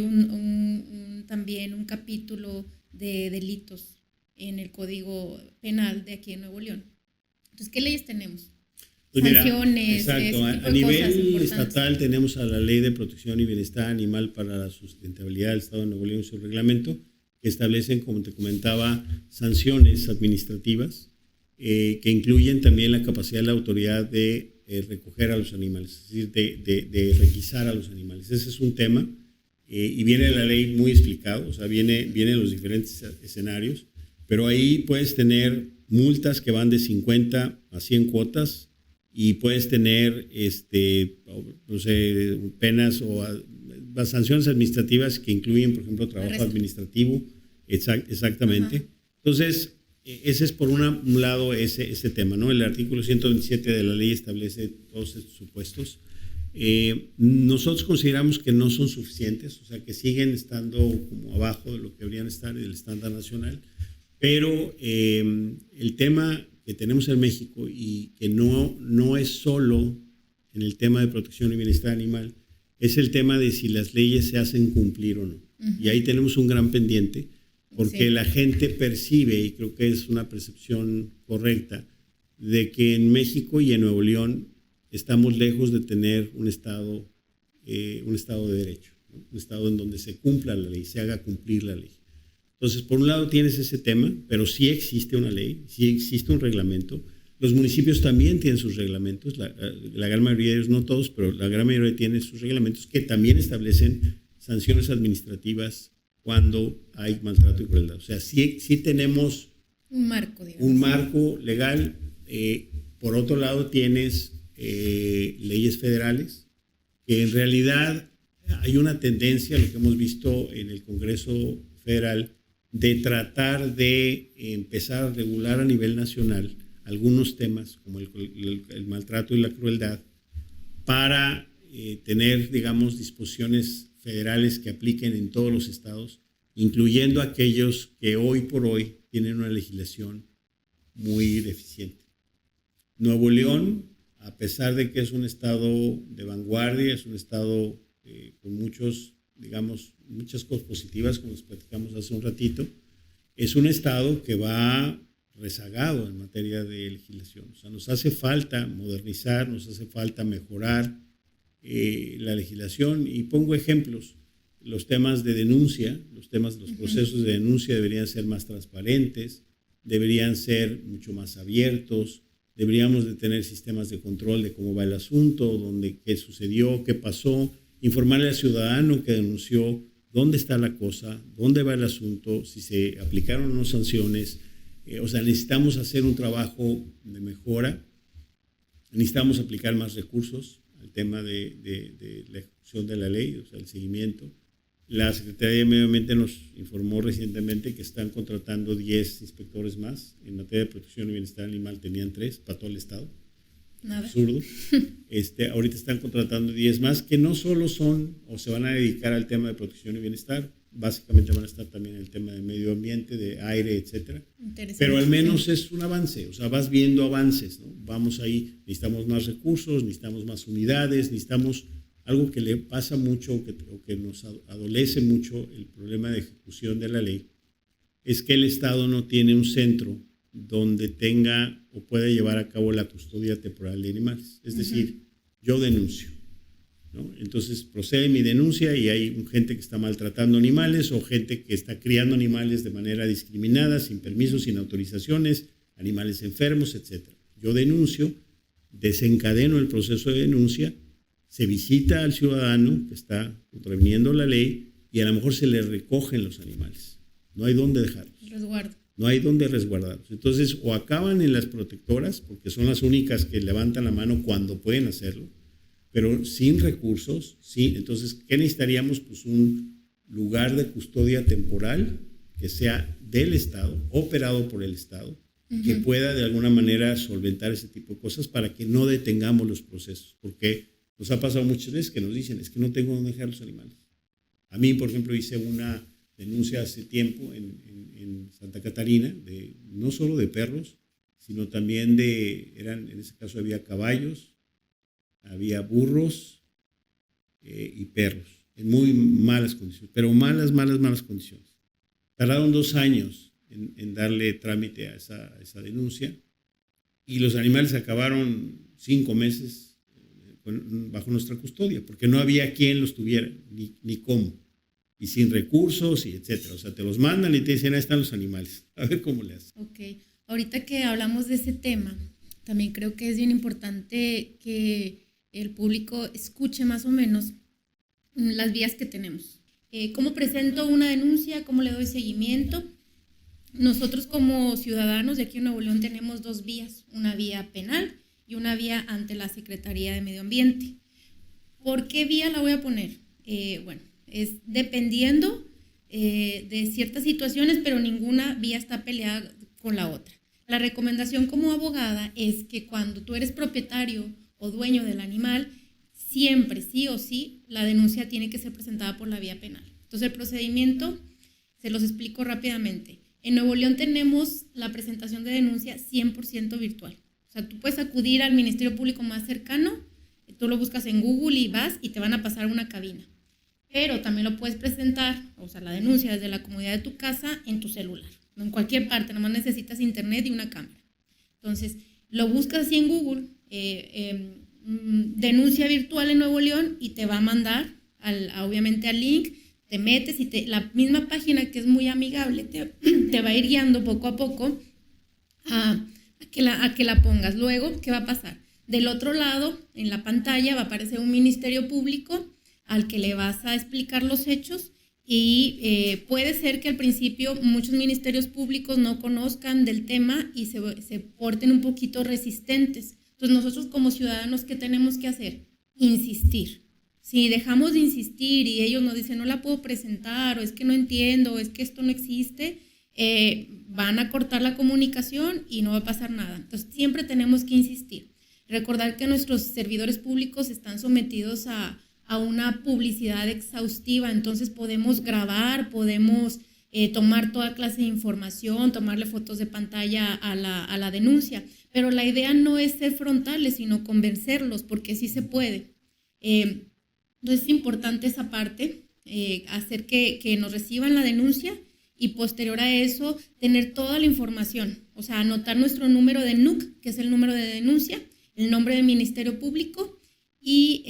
también un capítulo de delitos en el Código Penal de aquí en Nuevo León. Entonces, ¿qué leyes tenemos? Pues mira, Sanciones, exacto. ese tipo A de cosas nivel importantes. estatal tenemos a la Ley de Protección y Bienestar Animal para la Sustentabilidad del Estado de Nuevo León y su reglamento, que establecen, como te comentaba, sanciones administrativas que incluyen también la capacidad de la autoridad de recoger a los animales, es decir, de requisar a los animales. Ese es un tema y viene la ley muy explicado, o sea, vienen los diferentes escenarios, pero ahí puedes tener multas que van de 50 a 100 cuotas y puedes tener no sé, penas o las sanciones administrativas que incluyen, por ejemplo, trabajo administrativo. Exactamente. Ajá. Entonces, ese es por un lado ese tema, ¿no? El artículo 127 de la ley establece todos estos supuestos. Nosotros consideramos que no son suficientes, o sea, que siguen estando como abajo de lo que deberían estar del estándar nacional, pero el tema que tenemos en México y que no es solo en el tema de protección y bienestar animal, es el tema de si las leyes se hacen cumplir o no. Uh-huh. Y ahí tenemos un gran pendiente, porque sí, la gente percibe, y creo que es una percepción correcta, de que en México y en Nuevo León estamos lejos de tener un estado de derecho, ¿no? Un estado en donde se cumpla la ley, se haga cumplir la ley. Entonces, por un lado tienes ese tema, pero sí existe una ley, sí existe un reglamento. Los municipios también tienen sus reglamentos, la gran mayoría de ellos, no todos, pero la gran mayoría tienen sus reglamentos que también establecen sanciones administrativas cuando hay maltrato y crueldad. O sea, sí tenemos un marco, digamos. Un marco legal. Por otro lado, tienes leyes federales, que en realidad hay una tendencia, lo que hemos visto en el Congreso Federal, de tratar de empezar a regular a nivel nacional algunos temas, como el maltrato y la crueldad, para tener, digamos, disposiciones federales que apliquen en todos los estados, incluyendo aquellos que hoy por hoy tienen una legislación muy deficiente. Nuevo León, a pesar de que es un estado de vanguardia, es un estado con muchas cosas positivas, como les platicamos hace un ratito, es un estado que va rezagado en materia de legislación. O sea, nos hace falta modernizar, nos hace falta mejorar la legislación. Y pongo ejemplos. Los temas de denuncia, los procesos de denuncia deberían ser más transparentes, deberían ser mucho más abiertos, deberíamos de tener sistemas de control de cómo va el asunto, qué sucedió, qué pasó, informarle al ciudadano que denunció dónde está la cosa, dónde va el asunto, si se aplicaron o no sanciones. O sea, necesitamos hacer un trabajo de mejora, necesitamos aplicar más recursos al tema de la ejecución de la ley, o sea, el seguimiento. La Secretaría de Medio Ambiente nos informó recientemente que están contratando 10 inspectores más. En materia de protección y bienestar animal tenían 3 para todo el estado. Nada. Absurdo. Ahorita están contratando 10 más que no solo son o se van a dedicar al tema de protección y bienestar, básicamente van a estar también en el tema de medio ambiente, de aire, etcétera. Pero al menos es un avance, o sea, vas viendo avances, ¿no? Vamos ahí, necesitamos más recursos, necesitamos más unidades, necesitamos algo que le pasa mucho o que nos adolece mucho el problema de ejecución de la ley, es que el Estado no tiene un centro donde tenga o pueda llevar a cabo la custodia temporal de animales. Es decir, yo denuncio, ¿no? Entonces procede mi denuncia y hay gente que está maltratando animales o gente que está criando animales de manera discriminada, sin permiso, sin autorizaciones, animales enfermos, etc. Yo denuncio, desencadeno el proceso de denuncia, se visita al ciudadano que está contraviniendo la ley y a lo mejor se le recogen los animales. No hay dónde dejarlos. Resguardo. No hay dónde resguardarlos. Entonces, o acaban en las protectoras, porque son las únicas que levantan la mano cuando pueden hacerlo, pero sin recursos, sí. Entonces, ¿qué necesitaríamos? Pues un lugar de custodia temporal que sea del Estado, operado por el Estado, que pueda de alguna manera solventar ese tipo de cosas para que no detengamos los procesos, porque nos ha pasado muchas veces que nos dicen, es que no tengo dónde dejar los animales. A mí, por ejemplo, hice una denuncia hace tiempo en Santa Catarina, no solo de perros, sino también en ese caso había caballos, había burros y perros, en muy malas condiciones, pero malas condiciones. Tardaron 2 años en darle trámite a esa denuncia y los animales acabaron 5 meses bajo nuestra custodia, porque no había quien los tuviera, ni cómo, y sin recursos, y etcétera. O sea, te los mandan y te dicen, ahí están los animales, a ver cómo le haces. Ok, ahorita que hablamos de ese tema, también creo que es bien importante que el público escuche más o menos las vías que tenemos. ¿Cómo presento una denuncia? ¿Cómo le doy seguimiento? Nosotros como ciudadanos de aquí en Nuevo León tenemos 2 vías, una vía penal y una vía ante la Secretaría de Medio Ambiente. ¿Por qué vía la voy a poner? Bueno, es dependiendo de ciertas situaciones, pero ninguna vía está peleada con la otra. La recomendación como abogada es que cuando tú eres propietario o dueño del animal, siempre, sí o sí, la denuncia tiene que ser presentada por la vía penal. Entonces, el procedimiento, se los explico rápidamente. En Nuevo León tenemos la presentación de denuncia 100% virtual. O sea, tú puedes acudir al Ministerio Público más cercano, tú lo buscas en Google y vas y te van a pasar a una cabina. Pero también lo puedes presentar, o sea, la denuncia desde la comodidad de tu casa en tu celular. No en cualquier parte, nomás necesitas internet y una cámara. Entonces, lo buscas así en Google, denuncia virtual en Nuevo León y te va a mandar obviamente al link, te metes y la misma página que es muy amigable te va a ir guiando poco a poco a que la pongas. Luego, ¿qué va a pasar? Del otro lado, en la pantalla va a aparecer un ministerio público al que le vas a explicar los hechos y puede ser que al principio muchos ministerios públicos no conozcan del tema y se porten un poquito resistentes. Entonces nosotros como ciudadanos, ¿qué tenemos que hacer? Insistir. Si dejamos de insistir y ellos nos dicen no la puedo presentar o es que no entiendo o es que esto no existe, van a cortar la comunicación y no va a pasar nada. Entonces siempre tenemos que insistir. Recordar que nuestros servidores públicos están sometidos a una publicidad exhaustiva, entonces podemos grabar, podemos tomar toda clase de información, tomarle fotos de pantalla a la denuncia, pero la idea no es ser frontales, sino convencerlos, porque sí se puede. Entonces es importante esa parte, hacer que nos reciban la denuncia y posterior a eso tener toda la información, o sea, anotar nuestro número de NUC, que es el número de denuncia, el nombre del Ministerio Público, y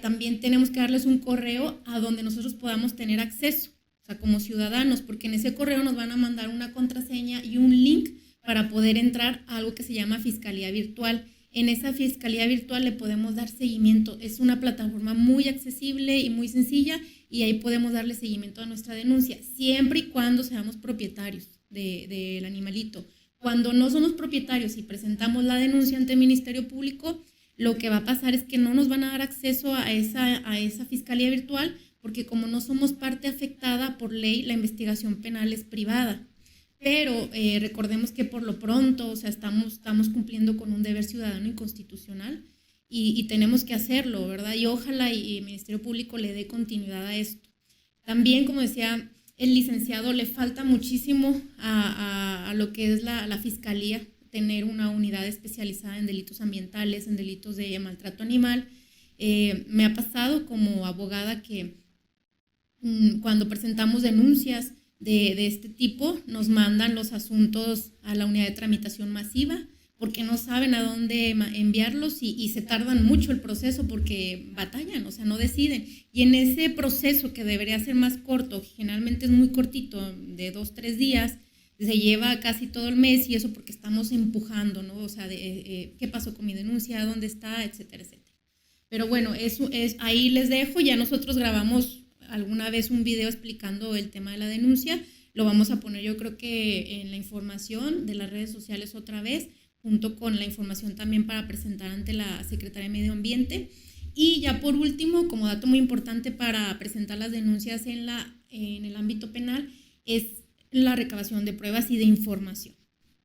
también tenemos que darles un correo a donde nosotros podamos tener acceso, o sea, como ciudadanos, porque en ese correo nos van a mandar una contraseña y un link para poder entrar a algo que se llama Fiscalía Virtual. En esa Fiscalía Virtual le podemos dar seguimiento. Es una plataforma muy accesible y muy sencilla y ahí podemos darle seguimiento a nuestra denuncia, siempre y cuando seamos propietarios del animalito. Cuando no somos propietarios y presentamos la denuncia ante el Ministerio Público, lo que va a pasar es que no nos van a dar acceso a esa Fiscalía Virtual porque como no somos parte afectada por ley, la investigación penal es privada. Pero recordemos que por lo pronto, o sea, estamos cumpliendo con un deber ciudadano y constitucional y tenemos que hacerlo, ¿verdad? Y ojalá y el Ministerio Público le dé continuidad a esto. También, como decía el licenciado, le falta muchísimo a lo que es la Fiscalía, tener una unidad especializada en delitos ambientales, en delitos de maltrato animal. Me ha pasado como abogada que cuando presentamos denuncias de este tipo, nos mandan los asuntos a la unidad de tramitación masiva porque no saben a dónde enviarlos y se tardan mucho el proceso porque batallan, o sea, no deciden. Y en ese proceso que debería ser más corto, generalmente es muy cortito, de 2-3 días, se lleva casi todo el mes y eso porque estamos empujando, ¿no? O sea, ¿qué pasó con mi denuncia? ¿Dónde está? Etcétera, etcétera. Pero bueno, eso es, ahí les dejo. Ya nosotros grabamos alguna vez un video explicando el tema de la denuncia. Lo vamos a poner yo creo que en la información de las redes sociales otra vez, junto con la información también para presentar ante la Secretaría de Medio Ambiente. Y ya por último, como dato muy importante para presentar las denuncias en el ámbito penal, es la recabación de pruebas y de información.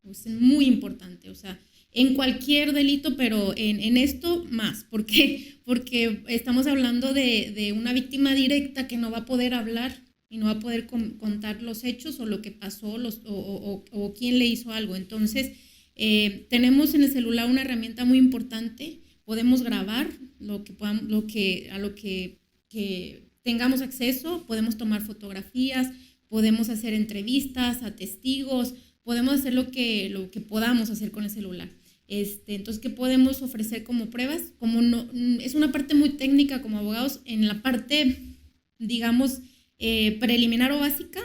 Es muy importante, o sea, en cualquier delito, pero en esto más. ¿Por qué? Porque estamos hablando de una víctima directa que no va a poder hablar y no va a poder contar los hechos o lo que pasó o quién le hizo algo. Entonces, Tenemos en el celular una herramienta muy importante, podemos grabar a lo que tengamos acceso, podemos tomar fotografías, podemos hacer entrevistas a testigos, podemos hacer lo que podamos hacer con el celular. Entonces, ¿qué podemos ofrecer como pruebas? Como no, es una parte muy técnica como abogados, en la parte, digamos, preliminar o básica,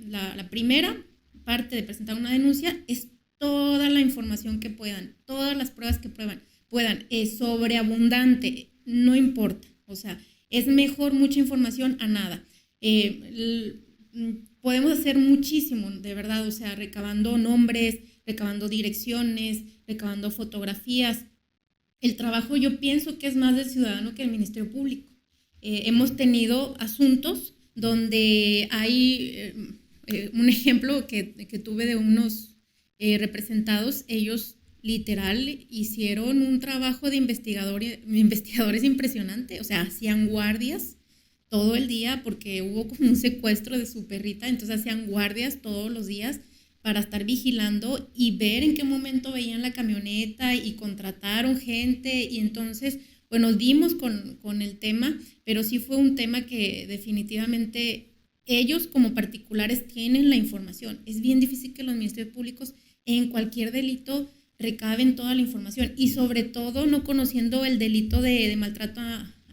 la primera parte de presentar una denuncia es toda la información que puedan, todas las pruebas que puedan, es sobreabundante, no importa, o sea, es mejor mucha información a nada. Podemos hacer muchísimo, de verdad, o sea, recabando nombres, recabando direcciones, recabando fotografías. El trabajo yo pienso que es más del ciudadano que del Ministerio Público. Hemos tenido asuntos donde hay un ejemplo que tuve de unos representados, ellos literal hicieron un trabajo de investigadores impresionante, o sea, hacían guardias todo el día porque hubo como un secuestro de su perrita, entonces hacían guardias todos los días para estar vigilando y ver en qué momento veían la camioneta y contrataron gente y entonces, bueno, dimos con el tema, pero sí fue un tema que definitivamente ellos como particulares tienen la información. Es bien difícil que los ministerios públicos en cualquier delito recaben toda la información y sobre todo no conociendo el delito de maltrato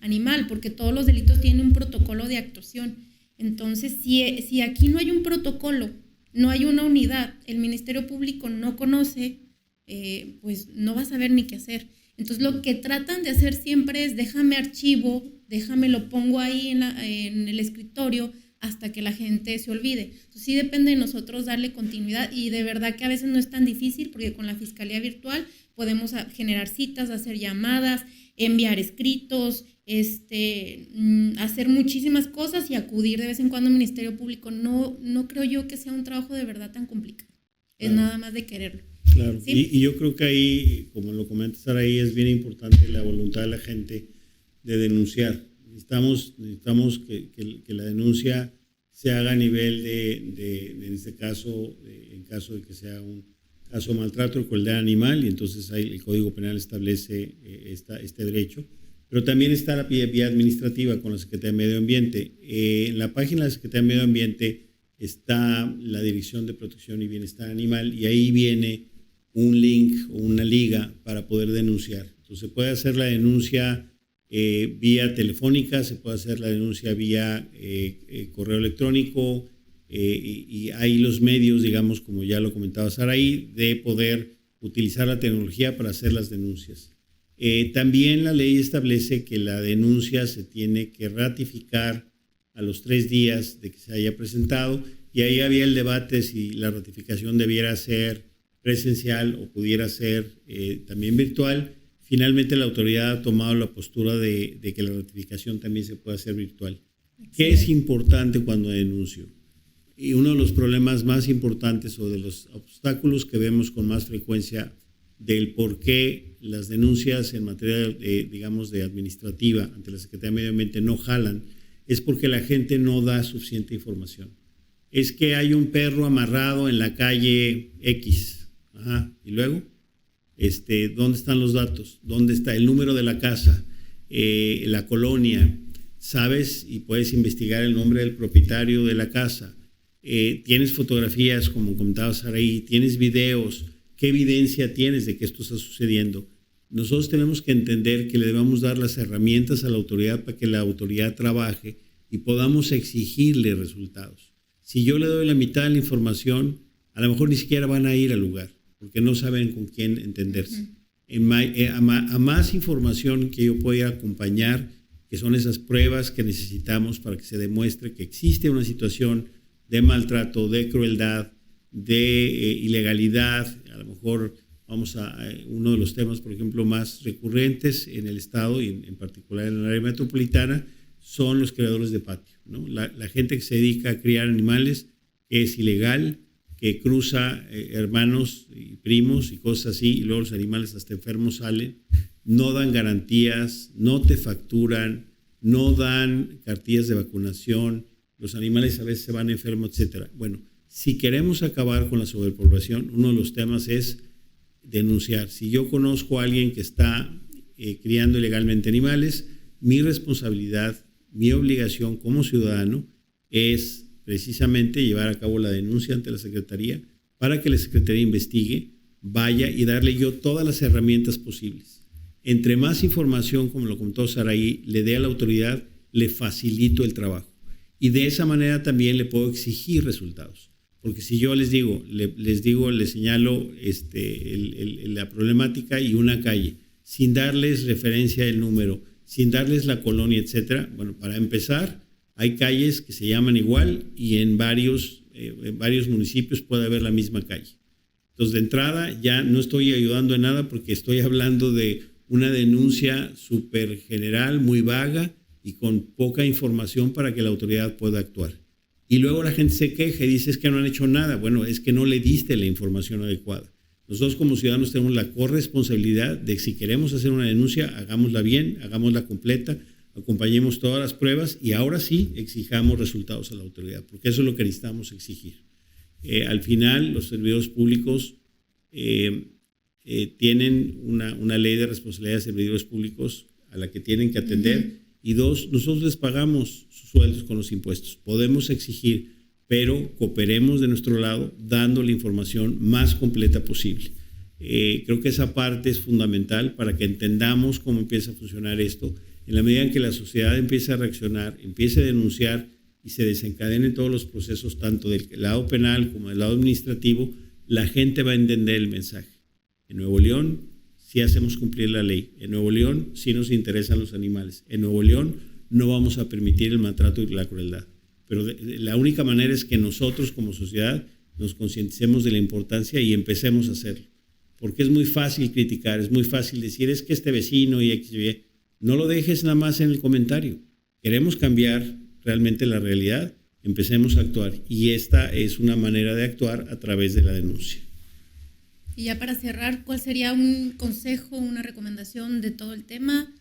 animal, porque todos los delitos tienen un protocolo de actuación. Entonces, si aquí no hay un protocolo, no hay una unidad, el Ministerio Público no conoce, pues no va a saber ni qué hacer. Entonces, lo que tratan de hacer siempre es déjame archivo, lo pongo ahí en el escritorio hasta que la gente se olvide. Entonces, sí depende de nosotros darle continuidad y de verdad que a veces no es tan difícil porque con la Fiscalía Virtual podemos generar citas, hacer llamadas, enviar escritos, hacer muchísimas cosas y acudir de vez en cuando al Ministerio Público. No creo yo que sea un trabajo de verdad tan complicado. Es nada más de quererlo. Claro, ¿sí? Y yo creo que ahí, como lo comentas Saraí, es bien importante la voluntad de la gente de denunciar. Necesitamos que la denuncia se haga a nivel en este caso, en caso de que sea un caso de maltrato o crueldad animal, y entonces ahí el Código Penal establece este derecho. Pero también está la vía administrativa con la Secretaría de Medio Ambiente. En la página de la Secretaría de Medio Ambiente está la Dirección de Protección y Bienestar Animal y ahí viene un link o una liga para poder denunciar. Entonces se puede hacer la denuncia vía telefónica, se puede hacer la denuncia vía correo electrónico y hay los medios, digamos, como ya lo comentaba Saraí, de poder utilizar la tecnología para hacer las denuncias. También la ley establece que la denuncia se tiene que ratificar a los 3 días de que se haya presentado y ahí había el debate si la ratificación debiera ser presencial o pudiera ser también virtual. Finalmente la autoridad ha tomado la postura de que la ratificación también se puede hacer virtual. ¿Qué es importante cuando denuncio? Y uno de los problemas más importantes o de los obstáculos que vemos con más frecuencia del por qué las denuncias en materia, digamos, de administrativa ante la Secretaría de Medio Ambiente no jalan, es porque la gente no da suficiente información. Es que hay un perro amarrado en la calle X. Ajá, ¿y luego? ¿Dónde están los datos? ¿Dónde está el número de la casa? La colonia. ¿Sabes? Y puedes investigar el nombre del propietario de la casa. Tienes fotografías, como comentaba Saraí, tienes videos. ¿Qué evidencia tienes de que esto está sucediendo? Nosotros tenemos que entender que le debemos dar las herramientas a la autoridad para que la autoridad trabaje y podamos exigirle resultados. Si yo le doy la mitad de la información, a lo mejor ni siquiera van a ir al lugar, porque no saben con quién entenderse. A más información que yo pueda acompañar, que son esas pruebas que necesitamos para que se demuestre que existe una situación de maltrato, de crueldad, de ilegalidad. A lo mejor vamos a uno de los temas, por ejemplo, más recurrentes en el Estado y en particular en el área metropolitana, son los criadores de patio, ¿no? La gente que se dedica a criar animales, que es ilegal, que cruza hermanos y primos y cosas así, y luego los animales hasta enfermos salen, no dan garantías, no te facturan, no dan cartillas de vacunación, los animales a veces se van enfermos, etcétera. Bueno, si queremos acabar con la sobrepoblación, uno de los temas es denunciar. Si yo conozco a alguien que está criando ilegalmente animales, mi responsabilidad, mi obligación como ciudadano es precisamente llevar a cabo la denuncia ante la Secretaría para que la Secretaría investigue, vaya y darle yo todas las herramientas posibles. Entre más información, como lo comentó Saraí, le dé a la autoridad, le facilito el trabajo. Y de esa manera también le puedo exigir resultados. Porque si yo les señalo la problemática y una calle, sin darles referencia del número, sin darles la colonia, etcétera, bueno, para empezar, hay calles que se llaman igual y en varios municipios puede haber la misma calle. Entonces, de entrada, ya no estoy ayudando en nada porque estoy hablando de una denuncia súper general, muy vaga y con poca información para que la autoridad pueda actuar. Y luego la gente se queja y dice es que no han hecho nada. Bueno, es que no le diste la información adecuada. Nosotros como ciudadanos tenemos la corresponsabilidad de que si queremos hacer una denuncia, hagámosla bien, hagámosla completa, acompañemos todas las pruebas y ahora sí exijamos resultados a la autoridad, porque eso es lo que necesitamos exigir. Al final, los servidores públicos tienen una ley de responsabilidad de servidores públicos a la que tienen que atender. Y dos, nosotros les pagamos sus sueldos con los impuestos. Podemos exigir, pero cooperemos de nuestro lado dando la información más completa posible. Creo que esa parte es fundamental para que entendamos cómo empieza a funcionar esto. En la medida en que la sociedad empiece a reaccionar, empiece a denunciar y se desencadenen todos los procesos, tanto del lado penal como del lado administrativo, la gente va a entender el mensaje. En Nuevo León sí hacemos cumplir la ley. En Nuevo León sí nos interesan los animales. En Nuevo León no vamos a permitir el maltrato y la crueldad. Pero la única manera es que nosotros como sociedad nos concienticemos de la importancia y empecemos a hacerlo. Porque es muy fácil criticar, es muy fácil decir es que este vecino y X, Y. No lo dejes nada más en el comentario. Queremos cambiar realmente la realidad, empecemos a actuar. Y esta es una manera de actuar a través de la denuncia. Y ya para cerrar, ¿cuál sería un consejo, una recomendación de todo el tema?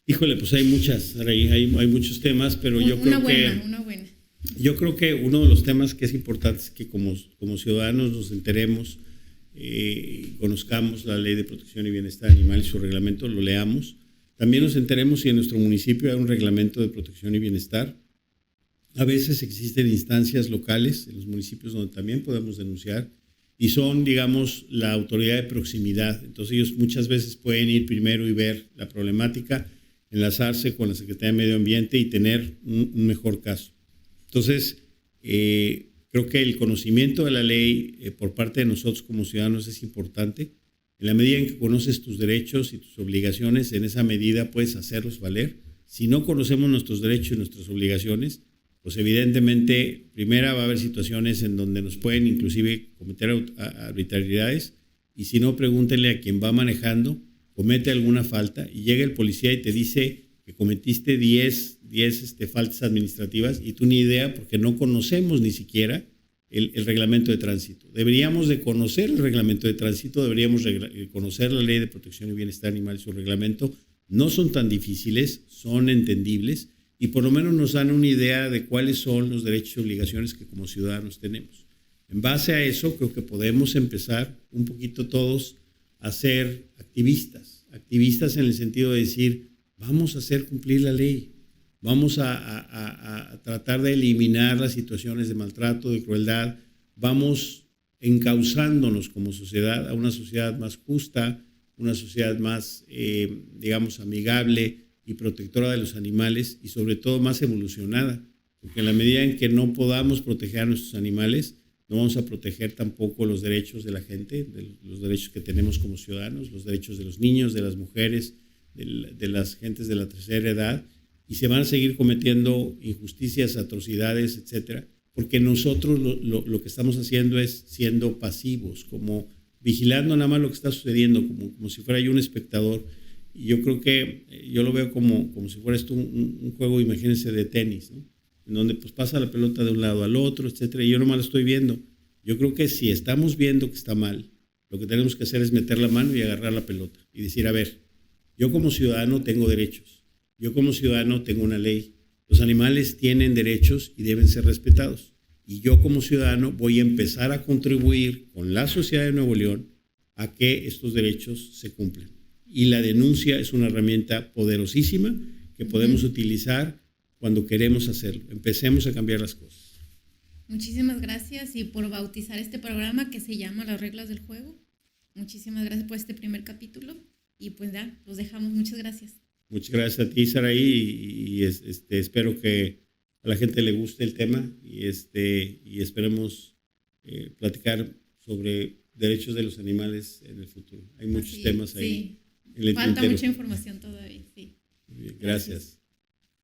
Híjole, pues hay muchas, hay muchos temas, pero yo creo que uno de los temas que es importante es que como ciudadanos nos enteremos, conozcamos la Ley de Protección y Bienestar Animal y su reglamento, lo leamos. También nos enteremos si en nuestro municipio hay un reglamento de protección y bienestar. A veces existen instancias locales en los municipios donde también podemos denunciar. Y son, digamos, la autoridad de proximidad. Entonces ellos muchas veces pueden ir primero y ver la problemática, enlazarse con la Secretaría de Medio Ambiente y tener un mejor caso. Entonces, creo que el conocimiento de la ley por parte de nosotros como ciudadanos es importante. En la medida en que conoces tus derechos y tus obligaciones, en esa medida puedes hacerlos valer. Si no conocemos nuestros derechos y nuestras obligaciones, pues evidentemente, primera va a haber situaciones en donde nos pueden inclusive cometer arbitrariedades y si no, pregúntenle a quien va manejando, comete alguna falta y llega el policía y te dice que cometiste 10 faltas administrativas y tú ni idea porque no conocemos ni siquiera el reglamento de tránsito. Deberíamos de conocer el reglamento de tránsito, deberíamos conocer la Ley de Protección y Bienestar Animal y su reglamento. No son tan difíciles, son entendibles. Y por lo menos nos dan una idea de cuáles son los derechos y obligaciones que como ciudadanos tenemos. En base a eso, creo que podemos empezar un poquito todos a ser activistas en el sentido de decir, vamos a hacer cumplir la ley, vamos a tratar de eliminar las situaciones de maltrato, de crueldad, vamos encauzándonos como sociedad a una sociedad más justa, una sociedad más, digamos, amigable, y protectora de los animales y sobre todo más evolucionada, porque en la medida en que no podamos proteger a nuestros animales, no vamos a proteger tampoco los derechos de la gente, los derechos que tenemos como ciudadanos, los derechos de los niños, de las mujeres, de las gentes de la tercera edad, y se van a seguir cometiendo injusticias, atrocidades, etcétera, porque nosotros lo que estamos haciendo es siendo pasivos, como vigilando nada más lo que está sucediendo, como si fuera yo un espectador. Y yo creo que yo lo veo como si fuera esto un juego, imagínense, de tenis, ¿no? En donde pues pasa la pelota de un lado al otro, etcétera, y yo nomás lo estoy viendo. Yo creo que si estamos viendo que está mal, lo que tenemos que hacer es meter la mano y agarrar la pelota y decir, a ver, yo como ciudadano tengo derechos, yo como ciudadano tengo una ley, los animales tienen derechos y deben ser respetados. Y yo como ciudadano voy a empezar a contribuir con la sociedad de Nuevo León a que estos derechos se cumplan. Y la denuncia es una herramienta poderosísima que podemos utilizar cuando queremos hacerlo. Empecemos a cambiar las cosas. Muchísimas gracias y por bautizar este programa que se llama Las Reglas del Juego. Muchísimas gracias por este primer capítulo y pues ya, los dejamos. Muchas gracias. Muchas gracias a ti, Saraí, y espero que a la gente le guste el tema y esperemos platicar sobre derechos de los animales en el futuro. Hay muchos temas ahí. Sí. En el Falta tintero. mucha información todavía, sí. Muy bien, gracias.